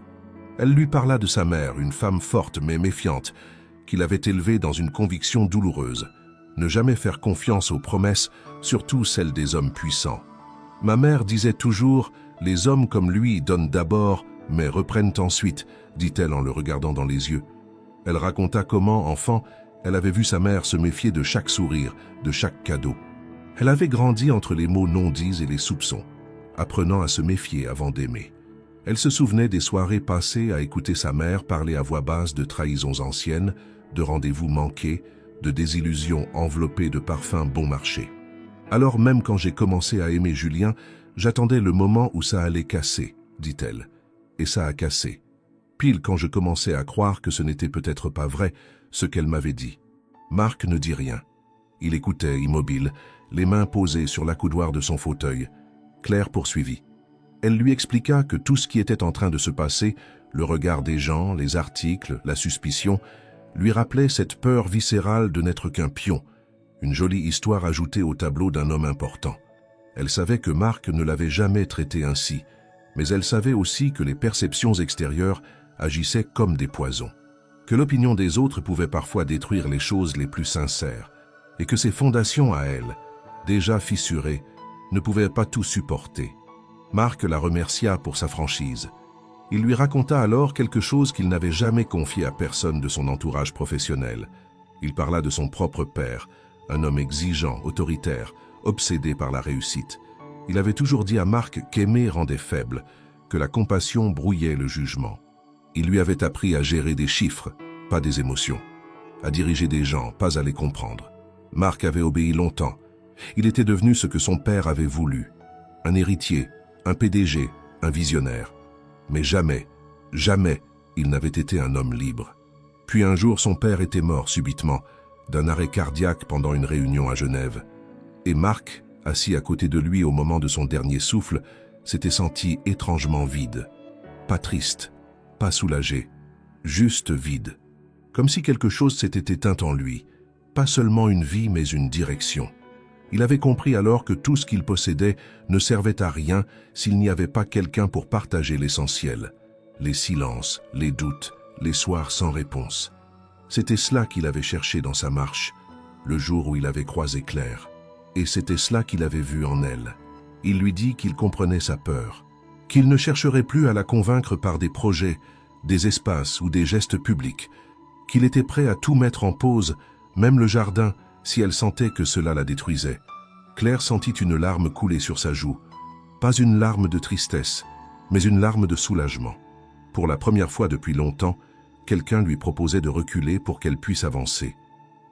Elle lui parla de sa mère, une femme forte mais méfiante, qu'il avait élevée dans une conviction douloureuse. Ne jamais faire confiance aux promesses, surtout celles des hommes puissants. Ma mère disait toujours « Les hommes comme lui donnent d'abord, mais reprennent ensuite », dit-elle en le regardant dans les yeux. Elle raconta comment, enfant, elle avait vu sa mère se méfier de chaque sourire, de chaque cadeau. Elle avait grandi entre les mots non dits et les soupçons, apprenant à se méfier avant d'aimer. Elle se souvenait des soirées passées à écouter sa mère parler à voix basse de trahisons anciennes, de rendez-vous manqués, de désillusions enveloppées de parfums bon marché. Alors même quand j'ai commencé à aimer Julien, j'attendais le moment où ça allait casser, dit-elle. Et ça a cassé. Pile quand je commençais à croire que ce n'était peut-être pas vrai, ce qu'elle m'avait dit. Marc ne dit rien. Il écoutait, immobile, les mains posées sur l'accoudoir de son fauteuil. Claire poursuivit. Elle lui expliqua que tout ce qui était en train de se passer, le regard des gens, les articles, la suspicion, lui rappelait cette peur viscérale de n'être qu'un pion, une jolie histoire ajoutée au tableau d'un homme important. Elle savait que Marc ne l'avait jamais traité ainsi, mais elle savait aussi que les perceptions extérieures agissaient comme des poisons, que l'opinion des autres pouvait parfois détruire les choses les plus sincères, et que ses fondations à elle, déjà fissurées, ne pouvaient pas tout supporter. Marc la remercia pour sa franchise. Il lui raconta alors quelque chose qu'il n'avait jamais confié à personne de son entourage professionnel. Il parla de son propre père, un homme exigeant, autoritaire, obsédé par la réussite. Il avait toujours dit à Marc qu'aimer rendait faible, que la compassion brouillait le jugement. Il lui avait appris à gérer des chiffres, pas des émotions, à diriger des gens, pas à les comprendre. Marc avait obéi longtemps. Il était devenu ce que son père avait voulu, un héritier, un PDG, un visionnaire. Mais jamais, jamais, il n'avait été un homme libre. Puis un jour, son père était mort subitement, d'un arrêt cardiaque pendant une réunion à Genève. Et Marc, assis à côté de lui au moment de son dernier souffle, s'était senti étrangement vide. Pas triste, pas soulagé, juste vide. Comme si quelque chose s'était éteint en lui. Pas seulement une vie, mais une direction. Il avait compris alors que tout ce qu'il possédait ne servait à rien s'il n'y avait pas quelqu'un pour partager l'essentiel. Les silences, les doutes, les soirs sans réponse. C'était cela qu'il avait cherché dans sa marche, le jour où il avait croisé Claire. Et c'était cela qu'il avait vu en elle. Il lui dit qu'il comprenait sa peur, qu'il ne chercherait plus à la convaincre par des projets, des espaces ou des gestes publics, qu'il était prêt à tout mettre en pause, même le jardin, si elle sentait que cela la détruisait. Claire sentit une larme couler sur sa joue. Pas une larme de tristesse, mais une larme de soulagement. Pour la première fois depuis longtemps, quelqu'un lui proposait de reculer pour qu'elle puisse avancer.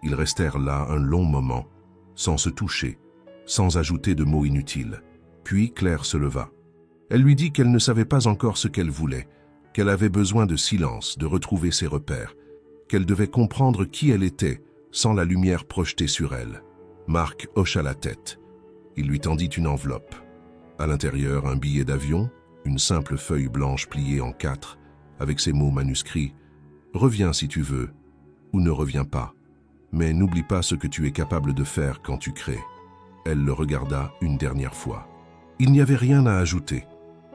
Ils restèrent là un long moment, sans se toucher, sans ajouter de mots inutiles. Puis Claire se leva. Elle lui dit qu'elle ne savait pas encore ce qu'elle voulait, qu'elle avait besoin de silence, de retrouver ses repères. qu'elle devait comprendre qui elle était sans la lumière projetée sur elle. Marc hocha la tête. Il lui tendit une enveloppe. À l'intérieur, un billet d'avion, une simple feuille blanche pliée en 4, avec ces mots manuscrits « Reviens si tu veux, ou ne reviens pas, mais n'oublie pas ce que tu es capable de faire quand tu crées. » Elle le regarda une dernière fois. Il n'y avait rien à ajouter.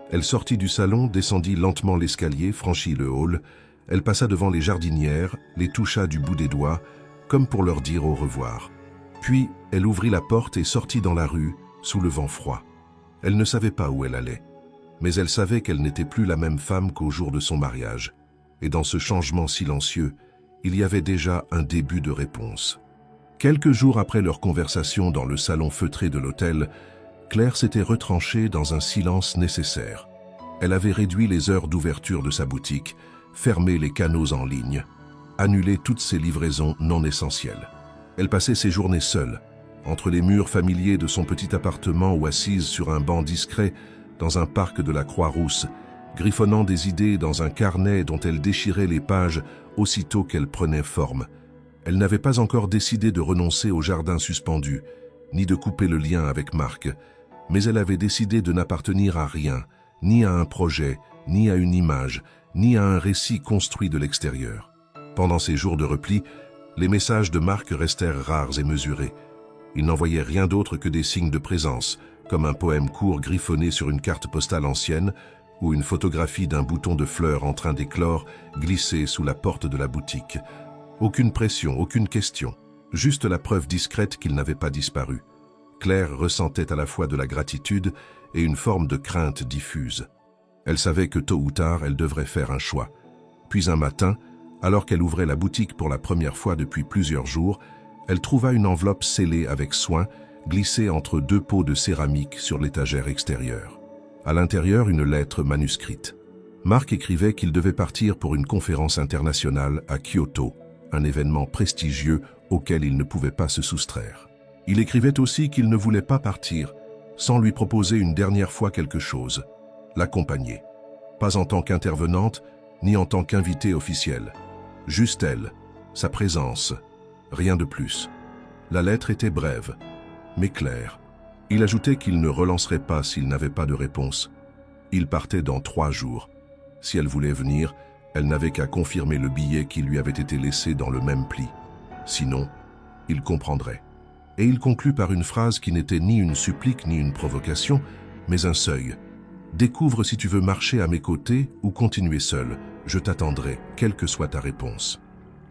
Elle sortit du salon, descendit lentement l'escalier, franchit le hall. Elle passa devant les jardinières, les toucha du bout des doigts, comme pour leur dire au revoir. Puis, elle ouvrit la porte et sortit dans la rue, sous le vent froid. Elle ne savait pas où elle allait, mais elle savait qu'elle n'était plus la même femme qu'au jour de son mariage. Et dans ce changement silencieux, il y avait déjà un début de réponse. Quelques jours après leur conversation dans le salon feutré de l'hôtel, Claire s'était retranchée dans un silence nécessaire. Elle avait réduit les heures d'ouverture de sa boutique, fermé les canaux en ligne, annulé toutes ses livraisons non essentielles. Elle passait ses journées seule, entre les murs familiers de son petit appartement ou assise sur un banc discret dans un parc de la Croix-Rousse, griffonnant des idées dans un carnet dont elle déchirait les pages aussitôt qu'elles prenaient forme. Elle n'avait pas encore décidé de renoncer au jardin suspendu, ni de couper le lien avec Marc, mais elle avait décidé de n'appartenir à rien, ni à un projet, ni à une image, ni à un récit construit de l'extérieur. Pendant ces jours de repli, les messages de Marc restèrent rares et mesurés. Il n'envoyait rien d'autre que des signes de présence, comme un poème court griffonné sur une carte postale ancienne ou une photographie d'un bouton de fleurs en train d'éclore glissé sous la porte de la boutique. Aucune pression, aucune question, juste la preuve discrète qu'il n'avait pas disparu. Claire ressentait à la fois de la gratitude et une forme de crainte diffuse. Elle savait que tôt ou tard, elle devrait faire un choix. Puis un matin, alors qu'elle ouvrait la boutique pour la première fois depuis plusieurs jours, elle trouva une enveloppe scellée avec soin, glissée entre 2 pots de céramique sur l'étagère extérieure. À l'intérieur, une lettre manuscrite. Marc écrivait qu'il devait partir pour une conférence internationale à Kyoto, un événement prestigieux auquel il ne pouvait pas se soustraire. Il écrivait aussi qu'il ne voulait pas partir sans lui proposer une dernière fois quelque chose, l'accompagner. Pas en tant qu'intervenante, ni en tant qu'invitée officielle. Juste elle, sa présence, rien de plus. La lettre était brève, mais claire. Il ajoutait qu'il ne relancerait pas s'il n'avait pas de réponse. Il partait dans 3 jours. Si elle voulait venir, elle n'avait qu'à confirmer le billet qui lui avait été laissé dans le même pli. Sinon, il comprendrait. Et il conclut par une phrase qui n'était ni une supplique ni une provocation, mais un seuil. « Découvre si tu veux marcher à mes côtés ou continuer seul. Je t'attendrai, quelle que soit ta réponse. »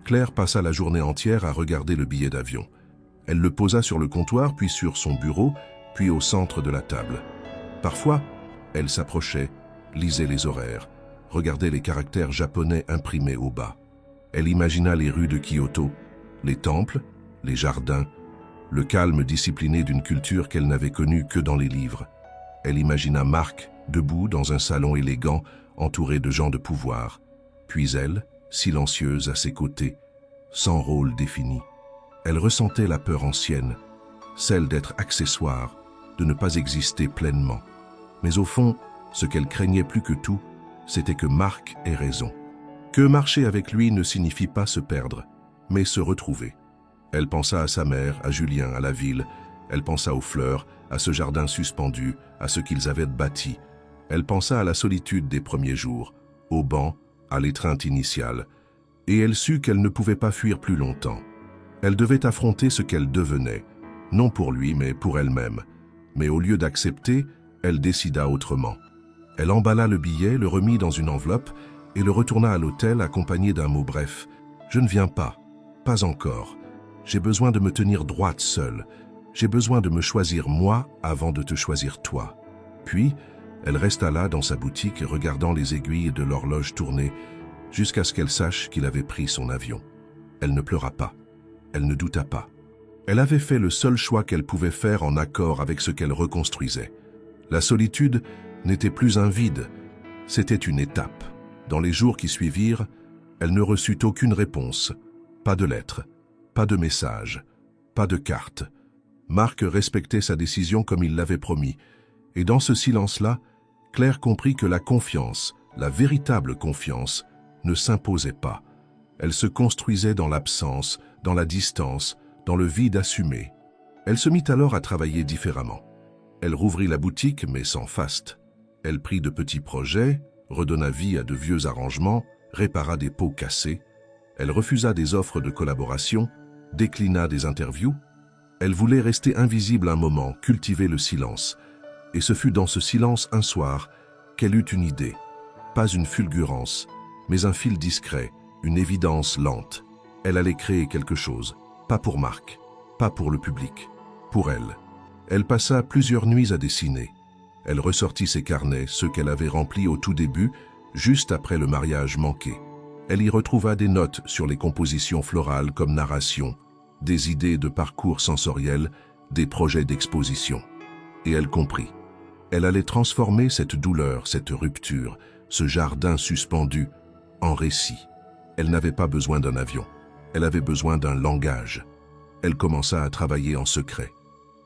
Claire passa la journée entière à regarder le billet d'avion. Elle le posa sur le comptoir, puis sur son bureau, puis au centre de la table. Parfois, elle s'approchait, lisait les horaires, regardait les caractères japonais imprimés au bas. Elle imagina les rues de Kyoto, les temples, les jardins, le calme discipliné d'une culture qu'elle n'avait connue que dans les livres. Elle imagina Marc, debout dans un salon élégant, entouré de gens de pouvoir. Puis elle, silencieuse à ses côtés, sans rôle défini. Elle ressentait la peur ancienne, celle d'être accessoire, de ne pas exister pleinement. Mais au fond, ce qu'elle craignait plus que tout, c'était que Marc ait raison. Que marcher avec lui ne signifie pas se perdre, mais se retrouver. Elle pensa à sa mère, à Julien, à la ville. Elle pensa aux fleurs, à ce jardin suspendu, à ce qu'ils avaient bâti. Elle pensa à la solitude des premiers jours, au banc, à l'étreinte initiale. Et elle sut qu'elle ne pouvait pas fuir plus longtemps. Elle devait affronter ce qu'elle devenait, non pour lui, mais pour elle-même. Mais au lieu d'accepter, elle décida autrement. Elle emballa le billet, le remit dans une enveloppe et le retourna à l'hôtel accompagné d'un mot bref. « Je ne viens pas encore. J'ai besoin de me tenir droite seule. J'ai besoin de me choisir moi avant de te choisir toi. » Puis, elle resta là dans sa boutique regardant les aiguilles de l'horloge tourner jusqu'à ce qu'elle sache qu'il avait pris son avion. Elle ne pleura pas. Elle ne douta pas. Elle avait fait le seul choix qu'elle pouvait faire en accord avec ce qu'elle reconstruisait. La solitude n'était plus un vide, c'était une étape. Dans les jours qui suivirent, elle ne reçut aucune réponse, pas de lettre, pas de message, pas de carte. Marc respectait sa décision comme il l'avait promis, et dans ce silence-là, Claire comprit que la confiance, la véritable confiance, ne s'imposait pas. Elle se construisait dans l'absence, dans la distance, dans le vide assumé. Elle se mit alors à travailler différemment. Elle rouvrit la boutique, mais sans faste. Elle prit de petits projets, redonna vie à de vieux arrangements, répara des pots cassés. Elle refusa des offres de collaboration, déclina des interviews. Elle voulait rester invisible un moment, cultiver le silence. Et ce fut dans ce silence un soir qu'elle eut une idée. Pas une fulgurance, mais un fil discret, une évidence lente. Elle allait créer quelque chose, pas pour Marc, pas pour le public, pour elle. Elle passa plusieurs nuits à dessiner. Elle ressortit ses carnets, ceux qu'elle avait remplis au tout début, juste après le mariage manqué. Elle y retrouva des notes sur les compositions florales comme narration, des idées de parcours sensoriels, des projets d'exposition. Et elle comprit. Elle allait transformer cette douleur, cette rupture, ce jardin suspendu, en récit. Elle n'avait pas besoin d'un avion. Elle avait besoin d'un langage. Elle commença à travailler en secret.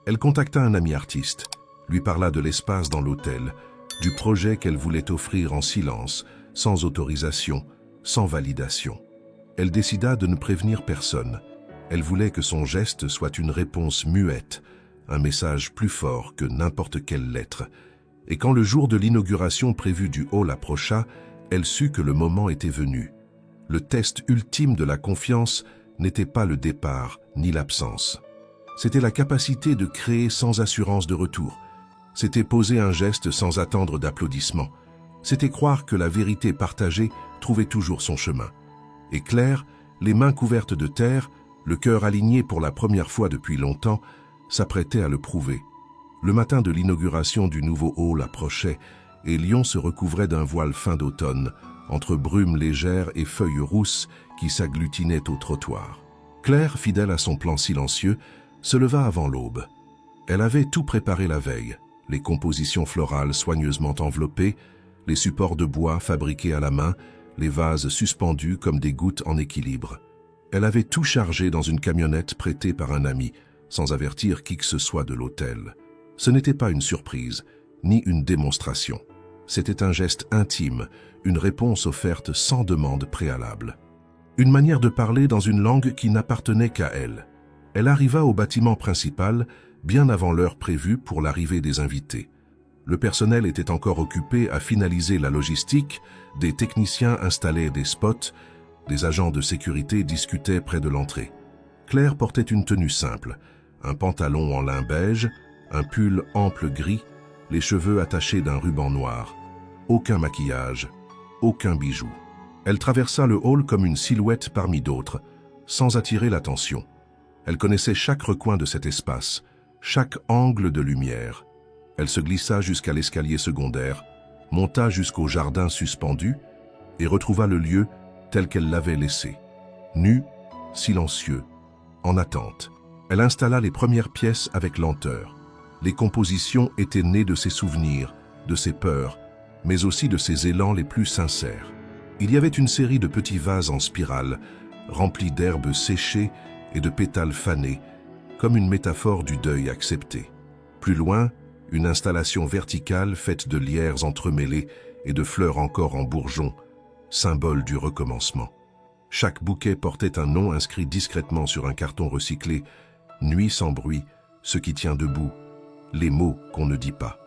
Elle contacta un ami artiste, lui parla de l'espace dans l'hôtel, du projet qu'elle voulait offrir en silence, sans autorisation, sans validation. Elle décida de ne prévenir personne. Elle voulait que son geste soit une réponse muette, un message plus fort que n'importe quelle lettre. Et quand le jour de l'inauguration prévue du hall approcha, elle sut que le moment était venu. Le test ultime de la confiance n'était pas le départ ni l'absence. C'était la capacité de créer sans assurance de retour. C'était poser un geste sans attendre d'applaudissements. C'était croire que la vérité partagée trouvait toujours son chemin. Et Claire, les mains couvertes de terre, le cœur aligné pour la première fois depuis longtemps, s'apprêtait à le prouver. Le matin de l'inauguration du nouveau hall approchait et Lyon se recouvrait d'un voile fin d'automne, entre brumes légères et feuilles rousses qui s'agglutinaient au trottoir. Claire, fidèle à son plan silencieux, se leva avant l'aube. Elle avait tout préparé la veille, les compositions florales soigneusement enveloppées, les supports de bois fabriqués à la main, les vases suspendus comme des gouttes en équilibre. Elle avait tout chargé dans une camionnette prêtée par un ami, sans avertir qui que ce soit de l'hôtel. Ce n'était pas une surprise, ni une démonstration. C'était un geste intime, une réponse offerte sans demande préalable. Une manière de parler dans une langue qui n'appartenait qu'à elle. Elle arriva au bâtiment principal bien avant l'heure prévue pour l'arrivée des invités. Le personnel était encore occupé à finaliser la logistique, des techniciens installaient des spots, des agents de sécurité discutaient près de l'entrée. Claire portait une tenue simple, un pantalon en lin beige, un pull ample gris, les cheveux attachés d'un ruban noir. Aucun maquillage, aucun bijou. Elle traversa le hall comme une silhouette parmi d'autres, sans attirer l'attention. Elle connaissait chaque recoin de cet espace, chaque angle de lumière. Elle se glissa jusqu'à l'escalier secondaire, monta jusqu'au jardin suspendu et retrouva le lieu tel qu'elle l'avait laissé. Nu, silencieux, en attente. Elle installa les premières pièces avec lenteur. Les compositions étaient nées de ses souvenirs, de ses peurs, mais aussi de ses élans les plus sincères. Il y avait une série de petits vases en spirale, remplis d'herbes séchées et de pétales fanés, comme une métaphore du deuil accepté. Plus loin, une installation verticale faite de lierres entremêlées et de fleurs encore en bourgeons, symbole du recommencement. Chaque bouquet portait un nom inscrit discrètement sur un carton recyclé, « Nuit sans bruit, ce qui tient debout », les mots qu'on ne dit pas.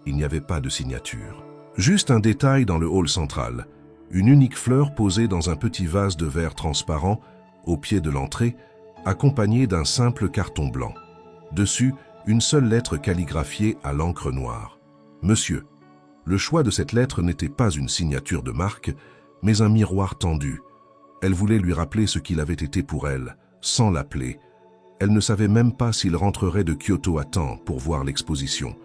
Il n'y avait pas de signature. Juste un détail dans le hall central, une unique fleur posée dans un petit vase de verre transparent, au pied de l'entrée, accompagnée d'un simple carton blanc. Dessus, une seule lettre calligraphiée à l'encre noire. « Monsieur ». Le choix de cette lettre n'était pas une signature de Marc, mais un miroir tendu. Elle voulait lui rappeler ce qu'il avait été pour elle, sans l'appeler. Elle ne savait même pas s'il rentrerait de Kyoto à temps pour voir l'exposition.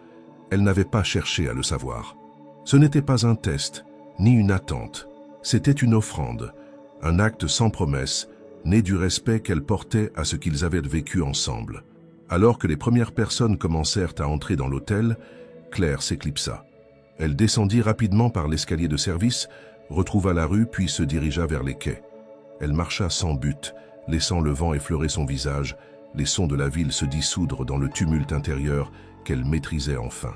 Elle n'avait pas cherché à le savoir. Ce n'était pas un test, ni une attente. C'était une offrande, un acte sans promesse, né du respect qu'elle portait à ce qu'ils avaient vécu ensemble. Alors que les premières personnes commencèrent à entrer dans l'hôtel, Claire s'éclipsa. Elle descendit rapidement par l'escalier de service, retrouva la rue puis se dirigea vers les quais. Elle marcha sans but, laissant le vent effleurer son visage, les sons de la ville se dissoudre dans le tumulte intérieur qu'elle maîtrisait enfin.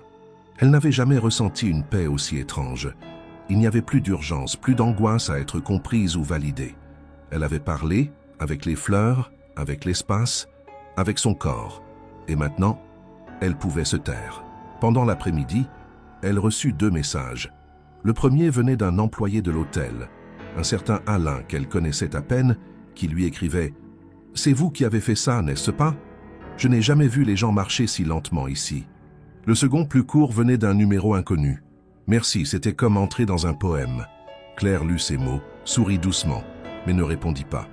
Elle n'avait jamais ressenti une paix aussi étrange. Il n'y avait plus d'urgence, plus d'angoisse à être comprise ou validée. Elle avait parlé, avec les fleurs, avec l'espace, avec son corps. Et maintenant, elle pouvait se taire. Pendant l'après-midi, elle reçut 2 messages. Le premier venait d'un employé de l'hôtel, un certain Alain qu'elle connaissait à peine, qui lui écrivait « C'est vous qui avez fait ça, n'est-ce pas? Je n'ai jamais vu les gens marcher si lentement ici. » Le second, plus court, venait d'un numéro inconnu. « Merci, c'était comme entrer dans un poème. » Claire lut ces mots, sourit doucement, mais ne répondit pas.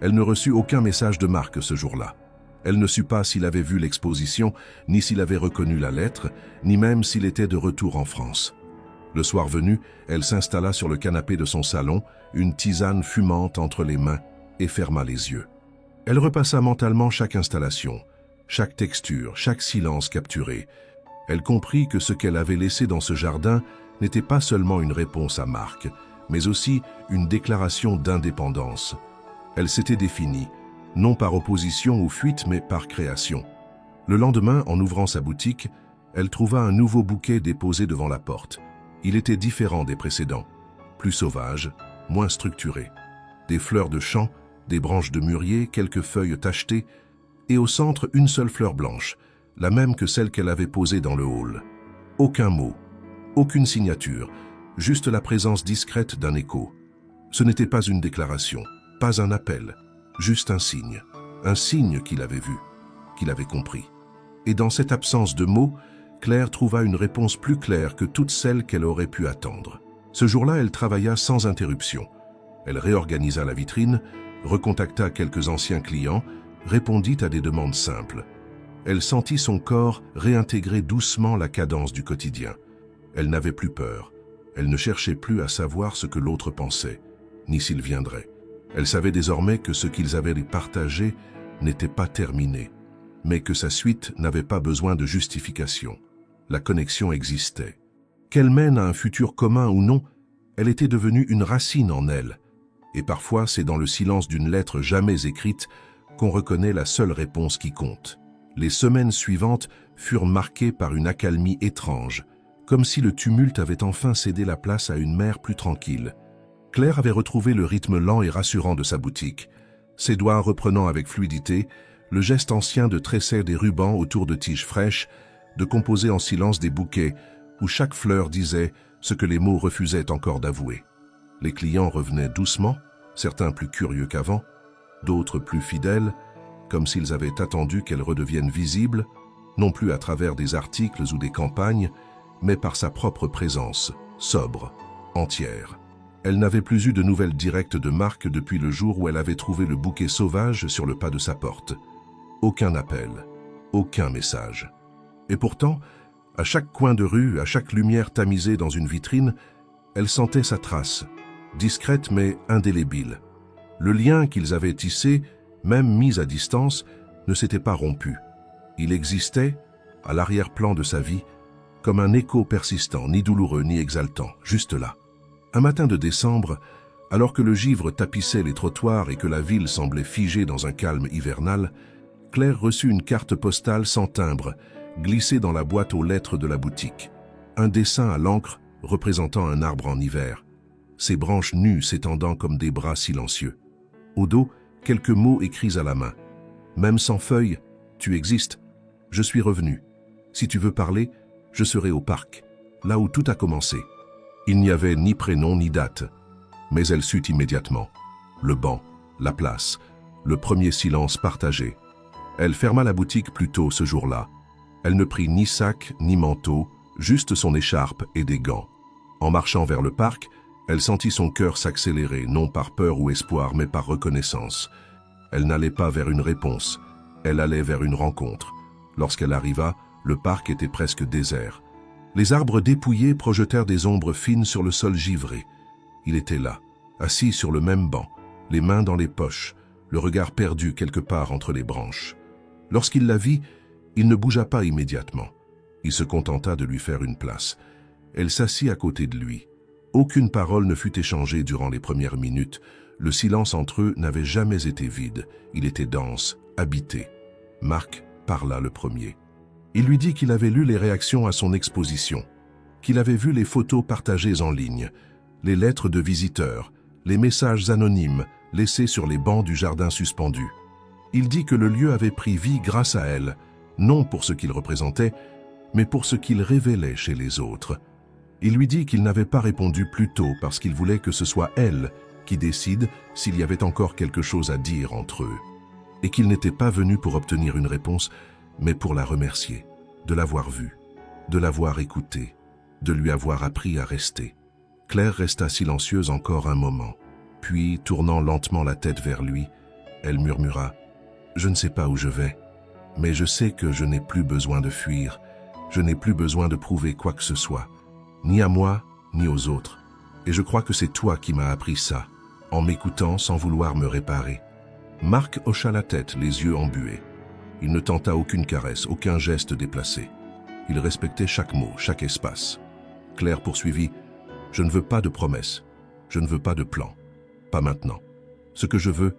Elle ne reçut aucun message de Marc ce jour-là. Elle ne sut pas s'il avait vu l'exposition, ni s'il avait reconnu la lettre, ni même s'il était de retour en France. Le soir venu, elle s'installa sur le canapé de son salon, une tisane fumante entre les mains, et ferma les yeux. Elle repassa mentalement chaque installation, chaque texture, chaque silence capturé. Elle comprit que ce qu'elle avait laissé dans ce jardin n'était pas seulement une réponse à Marc, mais aussi une déclaration d'indépendance. Elle s'était définie, non par opposition ou fuite, mais par création. Le lendemain, en ouvrant sa boutique, elle trouva un nouveau bouquet déposé devant la porte. Il était différent des précédents, plus sauvage, moins structuré. Des fleurs de champ, des branches de mûrier, quelques feuilles tachetées, et au centre une seule fleur blanche, la même que celle qu'elle avait posée dans le hall. Aucun mot, aucune signature, juste la présence discrète d'un écho. Ce n'était pas une déclaration, pas un appel, juste un signe qu'il avait vu, qu'il avait compris. Et dans cette absence de mots, Claire trouva une réponse plus claire que toutes celles qu'elle aurait pu attendre. Ce jour-là, elle travailla sans interruption. Elle réorganisa la vitrine, recontacta quelques anciens clients, répondit à des demandes simples. Elle sentit son corps réintégrer doucement la cadence du quotidien. Elle n'avait plus peur. Elle ne cherchait plus à savoir ce que l'autre pensait, ni s'il viendrait. Elle savait désormais que ce qu'ils avaient partagé n'était pas terminé, mais que sa suite n'avait pas besoin de justification. La connexion existait. Qu'elle mène à un futur commun ou non, elle était devenue une racine en elle. Et parfois, c'est dans le silence d'une lettre jamais écrite qu'on reconnaît la seule réponse qui compte. Les semaines suivantes furent marquées par une accalmie étrange, comme si le tumulte avait enfin cédé la place à une mer plus tranquille. Claire avait retrouvé le rythme lent et rassurant de sa boutique, ses doigts reprenant avec fluidité le geste ancien de tresser des rubans autour de tiges fraîches, de composer en silence des bouquets où chaque fleur disait ce que les mots refusaient encore d'avouer. Les clients revenaient doucement, certains plus curieux qu'avant, d'autres plus fidèles, comme s'ils avaient attendu qu'elle redevienne visible, non plus à travers des articles ou des campagnes, mais par sa propre présence, sobre, entière. Elle n'avait plus eu de nouvelles directes de Marc depuis le jour où elle avait trouvé le bouquet sauvage sur le pas de sa porte. Aucun appel, aucun message. Et pourtant, à chaque coin de rue, à chaque lumière tamisée dans une vitrine, elle sentait sa trace, discrète mais indélébile. Le lien qu'ils avaient tissé, même mis à distance, ne s'était pas rompu. Il existait, à l'arrière-plan de sa vie, comme un écho persistant, ni douloureux ni exaltant, juste là. Un matin de décembre, alors que le givre tapissait les trottoirs et que la ville semblait figée dans un calme hivernal, Claire reçut une carte postale sans timbre, glissée dans la boîte aux lettres de la boutique. Un dessin à l'encre représentant un arbre en hiver, ses branches nues s'étendant comme des bras silencieux. Au dos, quelques mots écrits à la main. « Même sans feuilles, tu existes. Je suis revenu. Si tu veux parler, je serai au parc, là où tout a commencé. » Il n'y avait ni prénom ni date, mais elle sut immédiatement. Le banc, la place, le premier silence partagé. Elle ferma la boutique plus tôt ce jour-là. Elle ne prit ni sac ni manteau, juste son écharpe et des gants. En marchant vers le parc, elle sentit son cœur s'accélérer, non par peur ou espoir, mais par reconnaissance. Elle n'allait pas vers une réponse, elle allait vers une rencontre. Lorsqu'elle arriva, le parc était presque désert. Les arbres dépouillés projetèrent des ombres fines sur le sol givré. Il était là, assis sur le même banc, les mains dans les poches, le regard perdu quelque part entre les branches. Lorsqu'il la vit, il ne bougea pas immédiatement. Il se contenta de lui faire une place. Elle s'assit à côté de lui. Aucune parole ne fut échangée durant les premières minutes. Le silence entre eux n'avait jamais été vide. Il était dense, habité. Marc parla le premier. Il lui dit qu'il avait lu les réactions à son exposition, qu'il avait vu les photos partagées en ligne, les lettres de visiteurs, les messages anonymes, laissées sur les bancs du jardin suspendu. Il dit que le lieu avait pris vie grâce à elle, non pour ce qu'il représentait, mais pour ce qu'il révélait chez les autres. Il lui dit qu'il n'avait pas répondu plus tôt parce qu'il voulait que ce soit elle qui décide s'il y avait encore quelque chose à dire entre eux, et qu'il n'était pas venu pour obtenir une réponse, mais pour la remercier, de l'avoir vue, de l'avoir écoutée, de lui avoir appris à rester. Claire resta silencieuse encore un moment, puis, tournant lentement la tête vers lui, elle murmura « Je ne sais pas où je vais, mais je sais que je n'ai plus besoin de fuir, je n'ai plus besoin de prouver quoi que ce soit, ni à moi, ni aux autres. Et je crois que c'est toi qui m'as appris ça, en m'écoutant sans vouloir me réparer. » Marc hocha la tête, les yeux embués. Il ne tenta aucune caresse, aucun geste déplacé. Il respectait chaque mot, chaque espace. Claire poursuivit « Je ne veux pas de promesses, je ne veux pas de plan, pas maintenant. Ce que je veux,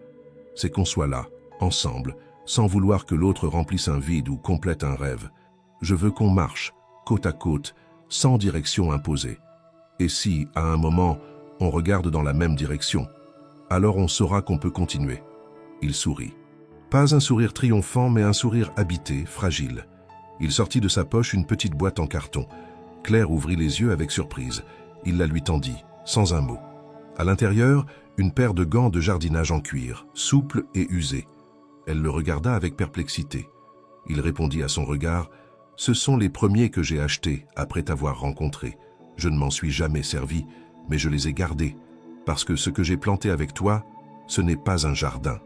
c'est qu'on soit là, ensemble, sans vouloir que l'autre remplisse un vide ou complète un rêve. Je veux qu'on marche, côte à côte, sans direction imposée. Et si, à un moment, on regarde dans la même direction, alors on saura qu'on peut continuer. » Il sourit. Pas un sourire triomphant, mais un sourire habité, fragile. Il sortit de sa poche une petite boîte en carton. Claire ouvrit les yeux avec surprise. Il la lui tendit, sans un mot. À l'intérieur, une paire de gants de jardinage en cuir, souples et usés. Elle le regarda avec perplexité. Il répondit à son regard « Ce sont les premiers que j'ai achetés après t'avoir rencontré. Je ne m'en suis jamais servi, mais je les ai gardés, parce que ce que j'ai planté avec toi, ce n'est pas un jardin.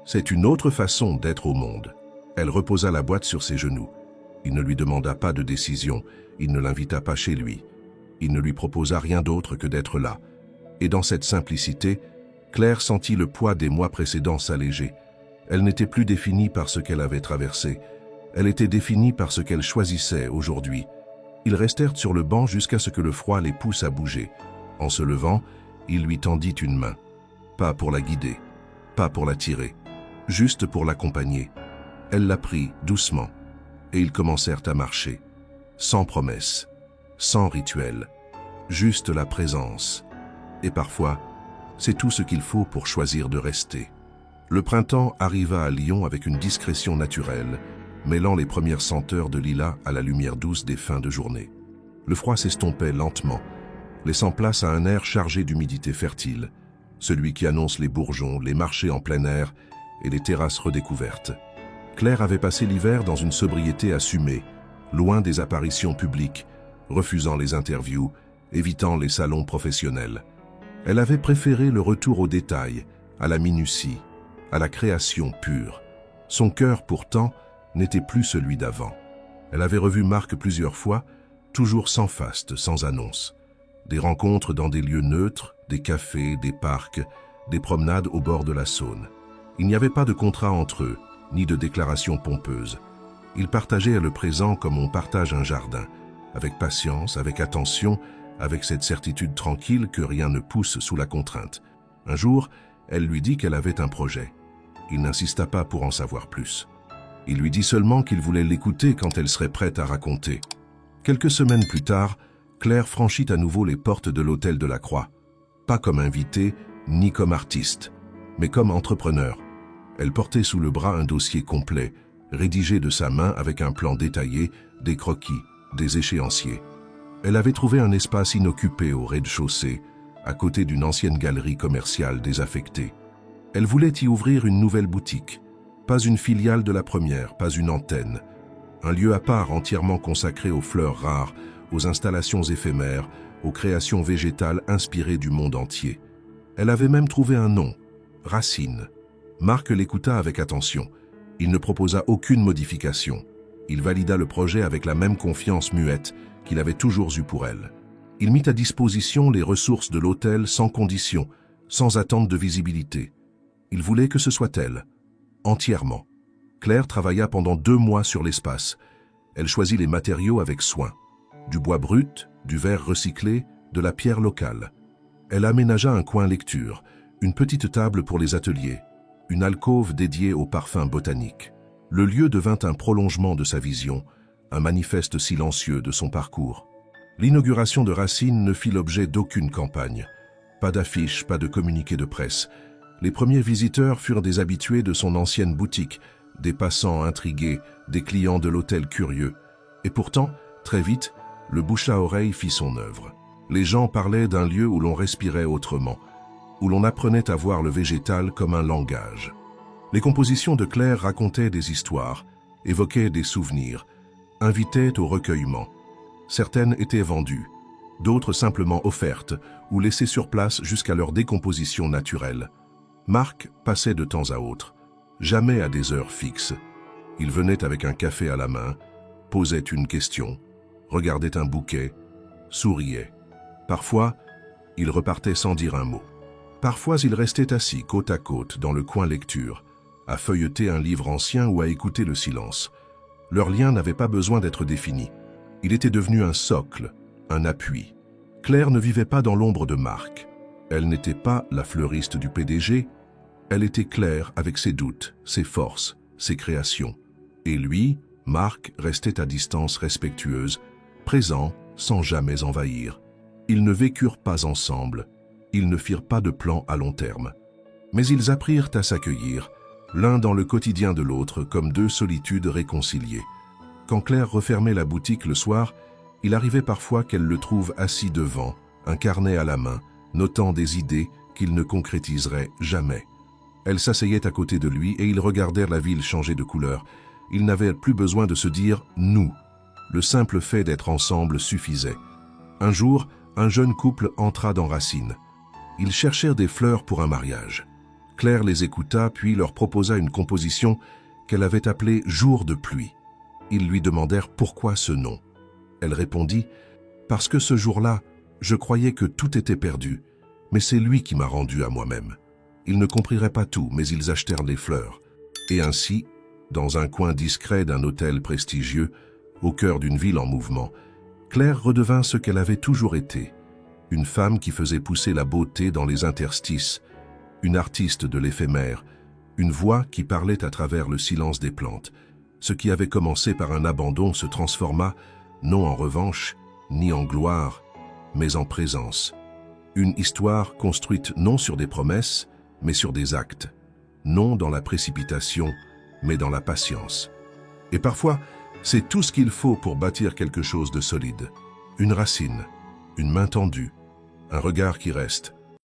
C'est une autre façon d'être au monde. » Elle reposa la boîte sur ses genoux. Il ne lui demanda pas de décision, il ne l'invita pas chez lui. Il ne lui proposa rien d'autre que d'être là. Et dans cette simplicité, Claire sentit le poids des mois précédents s'alléger. Elle n'était plus définie par ce qu'elle avait traversé. Elle était définie par ce qu'elle choisissait aujourd'hui. Ils restèrent sur le banc jusqu'à ce que le froid les pousse à bouger. En se levant, il lui tendit une main. Pas pour la guider, pas pour la tirer, juste pour l'accompagner. Elle la prit doucement, et ils commencèrent à marcher, sans promesse, sans rituel, juste la présence. Et parfois, c'est tout ce qu'il faut pour choisir de rester. Le printemps arriva à Lyon avec une discrétion naturelle, mêlant les premières senteurs de lilas à la lumière douce des fins de journée. Le froid s'estompait lentement, laissant place à un air chargé d'humidité fertile, celui qui annonce les bourgeons, les marchés en plein air et les terrasses redécouvertes. Claire avait passé l'hiver dans une sobriété assumée, loin des apparitions publiques, refusant les interviews, évitant les salons professionnels. Elle avait préféré le retour aux détails, à la minutie, à la création pure. Son cœur, pourtant, n'était plus celui d'avant. Elle avait revu Marc plusieurs fois, toujours sans faste, sans annonce. Des rencontres dans des lieux neutres, des cafés, des parcs, des promenades au bord de la Saône. Il n'y avait pas de contrat entre eux, ni de déclaration pompeuse. Ils partageaient le présent comme on partage un jardin, avec patience, avec attention, avec cette certitude tranquille que rien ne pousse sous la contrainte. Un jour, elle lui dit qu'elle avait un projet. Il n'insista pas pour en savoir plus. Il lui dit seulement qu'il voulait l'écouter quand elle serait prête à raconter. Quelques semaines plus tard, Claire franchit à nouveau les portes de l'Hôtel de la Croix. Pas comme invitée, ni comme artiste, mais comme entrepreneur. Elle portait sous le bras un dossier complet, rédigé de sa main avec un plan détaillé, des croquis, des échéanciers. Elle avait trouvé un espace inoccupé au rez-de-chaussée, à côté d'une ancienne galerie commerciale désaffectée. Elle voulait y ouvrir une nouvelle boutique, pas une filiale de la première, pas une antenne. Un lieu à part entièrement consacré aux fleurs rares, aux installations éphémères, aux créations végétales inspirées du monde entier. Elle avait même trouvé un nom, Racine. Marc l'écouta avec attention. Il ne proposa aucune modification. Il valida le projet avec la même confiance muette qu'il avait toujours eue pour elle. Il mit à disposition les ressources de l'hôtel sans condition, sans attente de visibilité. Il voulait que ce soit elle, entièrement. Claire travailla pendant 2 mois sur l'espace. Elle choisit les matériaux avec soin. Du bois brut, du verre recyclé, de la pierre locale. Elle aménagea un coin lecture, une petite table pour les ateliers, une alcôve dédiée aux parfums botaniques. Le lieu devint un prolongement de sa vision, un manifeste silencieux de son parcours. L'inauguration de Racine ne fit l'objet d'aucune campagne. Pas d'affiches, pas de communiqué de presse. Les premiers visiteurs furent des habitués de son ancienne boutique, des passants intrigués, des clients de l'hôtel curieux. Et pourtant, très vite, le bouche à oreille fit son œuvre. Les gens parlaient d'un lieu où l'on respirait autrement, où l'on apprenait à voir le végétal comme un langage. Les compositions de Claire racontaient des histoires, évoquaient des souvenirs, invitaient au recueillement. Certaines étaient vendues, d'autres simplement offertes ou laissées sur place jusqu'à leur décomposition naturelle. Marc passait de temps à autre, jamais à des heures fixes. Il venait avec un café à la main, posait une question, regardait un bouquet, souriait. Parfois, il repartait sans dire un mot. Parfois, il restait assis côte à côte dans le coin lecture, à feuilleter un livre ancien ou à écouter le silence. Leur lien n'avait pas besoin d'être défini. Il était devenu un socle, un appui. Claire ne vivait pas dans l'ombre de Marc. Elle n'était pas la fleuriste du PDG. Elle était Claire avec ses doutes, ses forces, ses créations. Et lui, Marc, restait à distance respectueuse, présent sans jamais envahir. Ils ne vécurent pas ensemble. Ils ne firent pas de plan à long terme. Mais ils apprirent à s'accueillir, l'un dans le quotidien de l'autre, comme deux solitudes réconciliées. Quand Claire refermait la boutique le soir, il arrivait parfois qu'elle le trouve assis devant, un carnet à la main, notant des idées qu'il ne concrétiserait jamais. Elle s'asseyait à côté de lui et ils regardèrent la ville changer de couleur. Ils n'avaient plus besoin de se dire « nous ». Le simple fait d'être ensemble suffisait. Un jour, un jeune couple entra dans Racine. Ils cherchèrent des fleurs pour un mariage. Claire les écouta puis leur proposa une composition qu'elle avait appelée « Jour de pluie ». Ils lui demandèrent pourquoi ce nom. Elle répondit « Parce que ce jour-là, je croyais que tout était perdu, mais c'est lui qui m'a rendu à moi-même. » Ils ne compriraient pas tout, mais ils achetèrent les fleurs. Et ainsi, dans un coin discret d'un hôtel prestigieux, au cœur d'une ville en mouvement, Claire redevint ce qu'elle avait toujours été, une femme qui faisait pousser la beauté dans les interstices, une artiste de l'éphémère, une voix qui parlait à travers le silence des plantes. Ce qui avait commencé par un abandon se transforma, non en revanche, ni en gloire, mais en présence. Une histoire construite non sur des promesses, mais sur des actes, non dans la précipitation, mais dans la patience. Et parfois, c'est tout ce qu'il faut pour bâtir quelque chose de solide. Une racine, une main tendue, un regard qui reste,